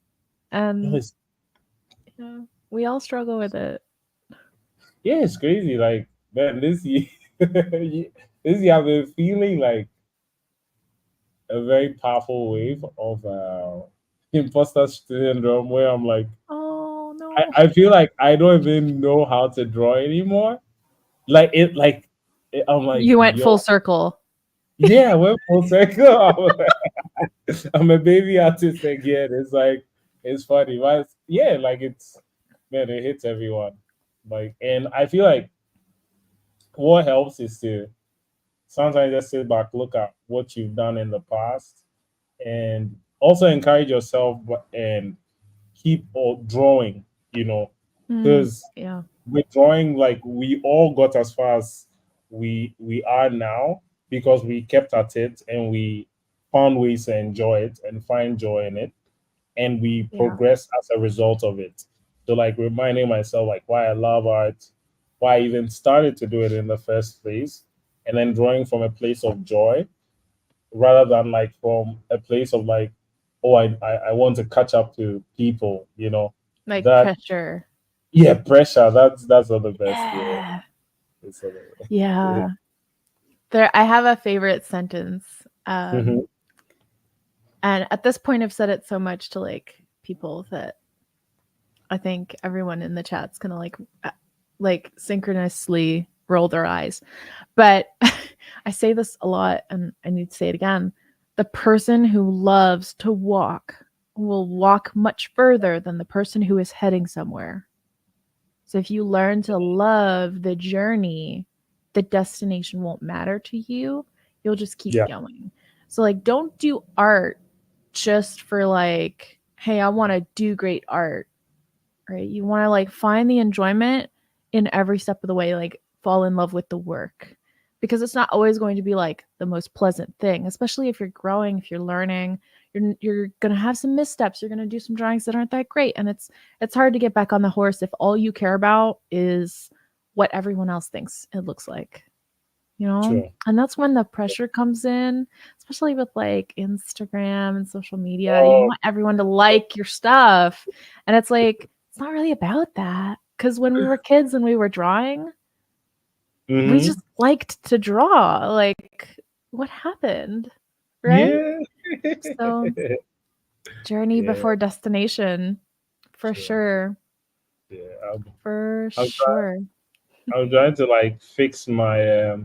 [SPEAKER 1] And
[SPEAKER 2] It's,
[SPEAKER 1] yeah, we all struggle with it.
[SPEAKER 2] yeah, it's crazy. Like man, this year, this year I've been feeling like a very powerful wave of imposter syndrome where I'm like,
[SPEAKER 1] Oh no.
[SPEAKER 2] I feel like I don't even know how to draw anymore. I'm like,
[SPEAKER 1] You went
[SPEAKER 2] yo,
[SPEAKER 1] full circle.
[SPEAKER 2] yeah, we're full circle. I'm a baby artist again. It's like it's funny, but yeah, like it's man, it hits everyone. Like, and I feel like what helps is to sometimes just sit back, look at what you've done in the past, and also encourage yourself and keep drawing. You know, because
[SPEAKER 1] Yeah.
[SPEAKER 2] with drawing, like we all got as far as we are now because we kept at it and we found ways to enjoy it and find joy in it, and we
[SPEAKER 1] Yeah.
[SPEAKER 2] progress as a result of it. So like reminding myself like why I love art, why I even started to do it in the first place, and then drawing from a place of joy rather than like from a place of like, oh, I want to catch up to people, you know.
[SPEAKER 1] Like
[SPEAKER 2] That
[SPEAKER 1] pressure.
[SPEAKER 2] yeah, pressure. That's not the best. Yeah,
[SPEAKER 1] Yeah.
[SPEAKER 2] it's not the,
[SPEAKER 1] Yeah. There I have a favorite sentence.
[SPEAKER 2] Mhm.
[SPEAKER 1] And at this point I've said it so much to like people that I think everyone in the chat's gonna like synchronously roll their eyes. But I say this a lot and I need to say it again. The person who loves to walk will walk much further than the person who is heading somewhere. So if you learn to love the journey, the destination won't matter to you. You'll just keep
[SPEAKER 2] Yeah,
[SPEAKER 1] going. So like don't do art just for like, hey, I want to do great art, right? You want to like find the enjoyment in every step of the way, like fall in love with the work. Because it's not always going to be like the most pleasant thing, especially if you're growing, if you're learning, you're going to have some missteps, you're going to do some drawings that aren't that great, and it's hard to get back on the horse if all you care about is what everyone else thinks it looks like, you know?
[SPEAKER 2] true.
[SPEAKER 1] And that's when the pressure comes in, especially with like Instagram and social media. You
[SPEAKER 2] Oh,
[SPEAKER 1] want everyone to like your stuff. And it's like, it's not really about that. Because when we were kids and we were drawing, we
[SPEAKER 2] hmm
[SPEAKER 1] just liked to draw. Like, what happened? Right?
[SPEAKER 2] yeah,
[SPEAKER 1] So, journey
[SPEAKER 2] yeah,
[SPEAKER 1] before destination, for
[SPEAKER 2] true.
[SPEAKER 1] sure.
[SPEAKER 2] Yeah,
[SPEAKER 1] For
[SPEAKER 2] I'm trying.
[SPEAKER 1] sure.
[SPEAKER 2] I'm trying to like fix my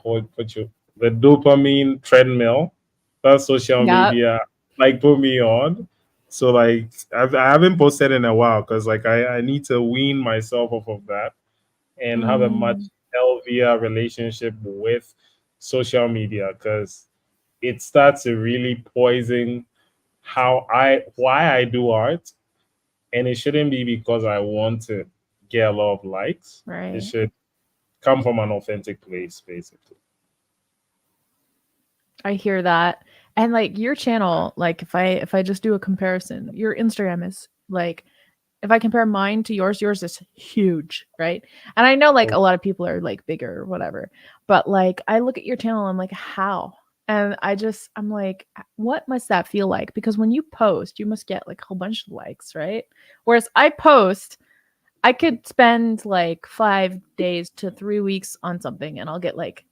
[SPEAKER 2] what you the dopamine treadmill that social
[SPEAKER 1] Yeah.
[SPEAKER 2] media like put me on. So like I haven't posted in a while because like I need to wean myself off of that and have a much
[SPEAKER 1] Mm,
[SPEAKER 2] healthier relationship with social media because it starts to really poison why I do art, and it shouldn't be because I want to get a lot of likes. It
[SPEAKER 1] right.
[SPEAKER 2] should come from an authentic place, basically.
[SPEAKER 1] I hear that. And like your channel, like if I just do a comparison, your Instagram is like if I compare mine to yours is huge, right? And I know like
[SPEAKER 2] Oh,
[SPEAKER 1] a lot of people are like bigger or whatever, but like I look at your channel, I'm like, how? And I'm like, what must that feel like? Because when you post, you must get like a whole bunch of likes, right? Whereas I post, I could spend like 5 days to 3 weeks on something and I'll get like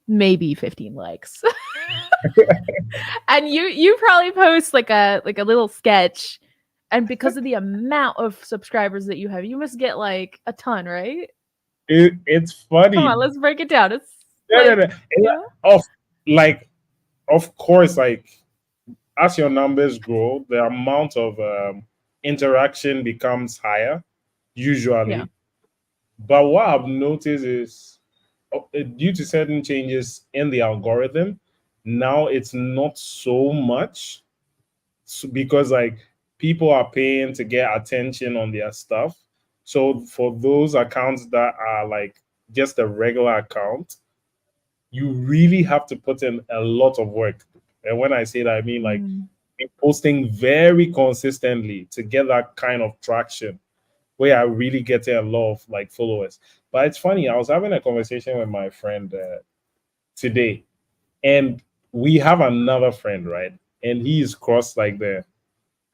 [SPEAKER 1] maybe 15 likes. And you probably post like a little sketch, and because of the amount of subscribers that you have, you must get like a ton, right?
[SPEAKER 2] it's
[SPEAKER 1] Come
[SPEAKER 2] funny.
[SPEAKER 1] on, let's break it down. It's
[SPEAKER 2] No, no,
[SPEAKER 1] like,
[SPEAKER 2] no.
[SPEAKER 1] yeah.
[SPEAKER 2] Of like, of course, like as your numbers grow, the amount of interaction becomes higher
[SPEAKER 1] Yeah.
[SPEAKER 2] usually. But what I've noticed is due to certain changes in the algorithm, now it's not so much because like people are paying to get attention on their stuff. So for those accounts that are like just a regular account, you really have to put in a lot of work. And when I say that, I mean like
[SPEAKER 1] Mm.
[SPEAKER 2] posting very consistently to get that kind of traction where I really getting a lot of like followers. But it's funny, I was having a conversation with my friend today, and we have another friend, right? And he's crossed like the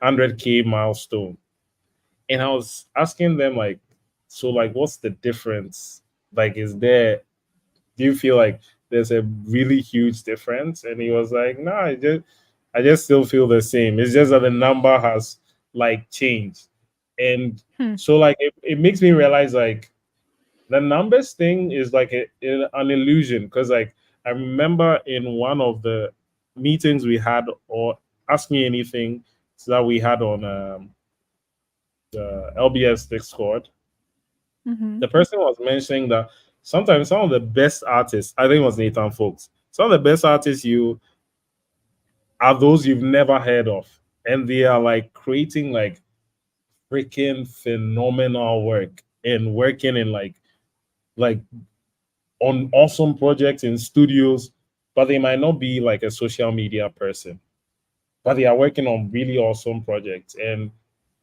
[SPEAKER 2] 100K milestone. And I was asking them like, so like, what's the difference? Like, do you feel like there's a really huge difference? And he was like, no, I just still feel the same. It's just that the number has like changed. And
[SPEAKER 1] Hmm.
[SPEAKER 2] so like it makes me realize like the numbers thing is like an illusion, because like I remember in one of the meetings we had, or Ask Me Anything that we had on the LBS Discord,
[SPEAKER 1] Mm-hmm.
[SPEAKER 2] the person was mentioning that sometimes some of the best artists, I think it was Nathan Folks, some of the best artists you are those you've never heard of, and they are like creating like freaking phenomenal work and working in like on awesome projects in studios, but they might not be like a social media person, but they are working on really awesome projects. And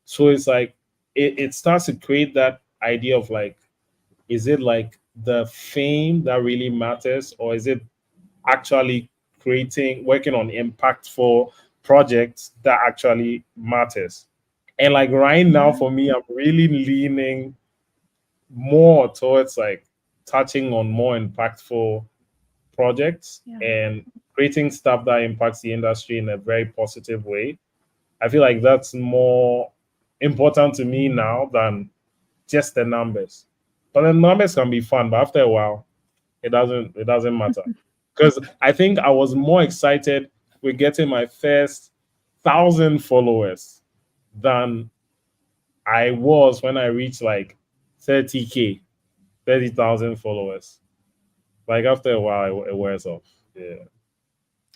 [SPEAKER 2] so it's like it starts to create that idea of like, is it like the fame that really matters, or is it actually working on impactful projects that actually matters? And like right now
[SPEAKER 1] Yeah.
[SPEAKER 2] for me, I'm really leaning more towards like touching on more impactful projects
[SPEAKER 1] Yeah.
[SPEAKER 2] and creating stuff that impacts the industry in a very positive way. I feel like that's more important to me now than just the numbers. But the numbers can be fun, but after a while, it doesn't matter. Because I think I was more excited with getting my first 1,000 followers than I was when I reached like 30K, 30,000 followers. Like after a while, it wears off. Yeah.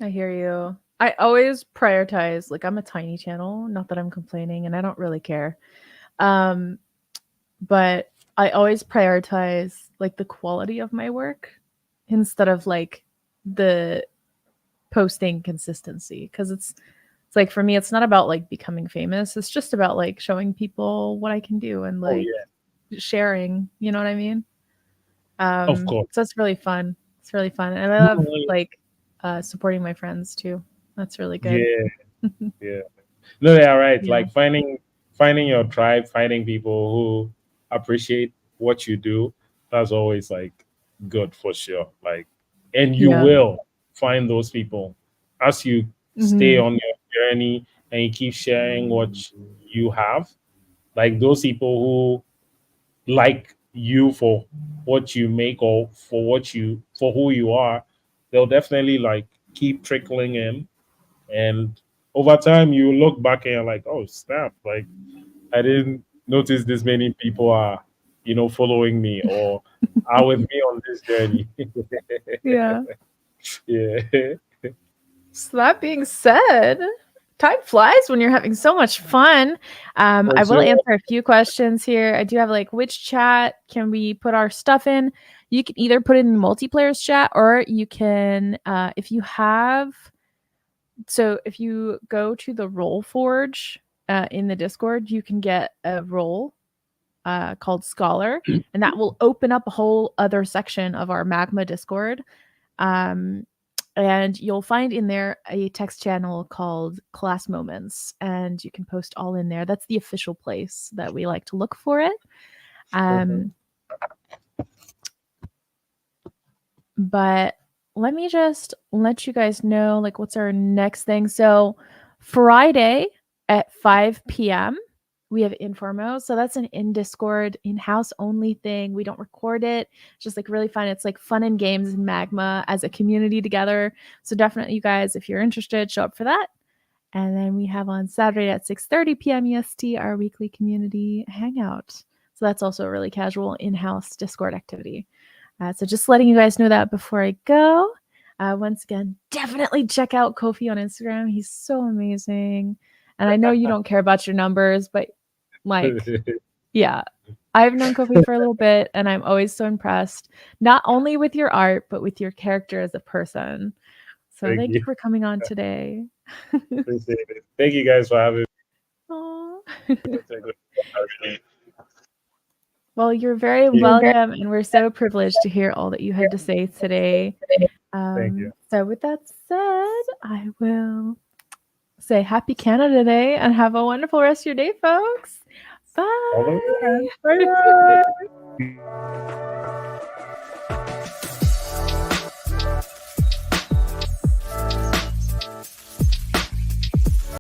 [SPEAKER 1] I hear you. I always prioritize, like, I'm a tiny channel, not that I'm complaining, and I don't really care. Um, but I always prioritize like the quality of my work instead of like the posting consistency, because it's like for me it's not about like becoming famous. It's just about like showing people what I can do and
[SPEAKER 2] Oh
[SPEAKER 1] like
[SPEAKER 2] yeah.
[SPEAKER 1] sharing, you know what I mean?
[SPEAKER 2] Of course.
[SPEAKER 1] So it's really fun. It's really fun. And I
[SPEAKER 2] No,
[SPEAKER 1] love like supporting my friends too. That's really good.
[SPEAKER 2] yeah. Yeah. No, they are right.
[SPEAKER 1] Yeah.
[SPEAKER 2] Like finding your tribe, finding people who appreciate what you do. That's always like good for sure. Like, and you
[SPEAKER 1] Yeah.
[SPEAKER 2] will find those people as you stay
[SPEAKER 1] Hmm.
[SPEAKER 2] on your journey and you keep sharing what you have. Like those people who like you for what you make, or for who you are, they'll definitely like keep trickling in. And over time, you look back and you're like, oh, snap. Like, I didn't notice this many people are, following me or are with me on this journey.
[SPEAKER 1] Yeah.
[SPEAKER 2] Yeah.
[SPEAKER 1] So that being said, time flies when you're having so much fun.
[SPEAKER 2] For
[SPEAKER 1] I will
[SPEAKER 2] sure.
[SPEAKER 1] answer a few questions here. I do have like, which chat can we put our stuff in? You can either put it in multiplayer's chat, or you can, if you go to the Roll Forge in the Discord, you can get a role called Scholar, and that will open up a whole other section of our Magma Discord. Um, and you'll find in there a text channel called Class Moments, and you can post all in there. That's the official place that we like to look for it.
[SPEAKER 2] Mhm.
[SPEAKER 1] But let me just let you guys know like what's our next thing. So Friday at 5 p.m. we have Informo. So that's an in Discord, in-house only thing. We don't record it. It's just like really fun. It's like fun and games in Magma as a community together. So definitely, you guys, if you're interested, show up for that. And then we have on Saturday at 6:30 p.m. EST our weekly community hangout. So So that's also a really casual in-house Discord activity. So just letting you guys know that before I go. Once again, definitely check out Kofi on Instagram. He's so amazing. And I know you don't care about your numbers, but like, yeah, I've known Kofi for a little bit, and I'm always so impressed, not only with your art, but with your character as a person. So thank you for coming on today.
[SPEAKER 2] Appreciate it. Thank you guys for having me.
[SPEAKER 1] Well, you're very welcome, and we're so privileged to hear all that you had to say today.
[SPEAKER 2] Thank you.
[SPEAKER 1] So with that said, I will say happy Canada Day and have a wonderful rest of your day, folks. Bye.
[SPEAKER 2] Bye.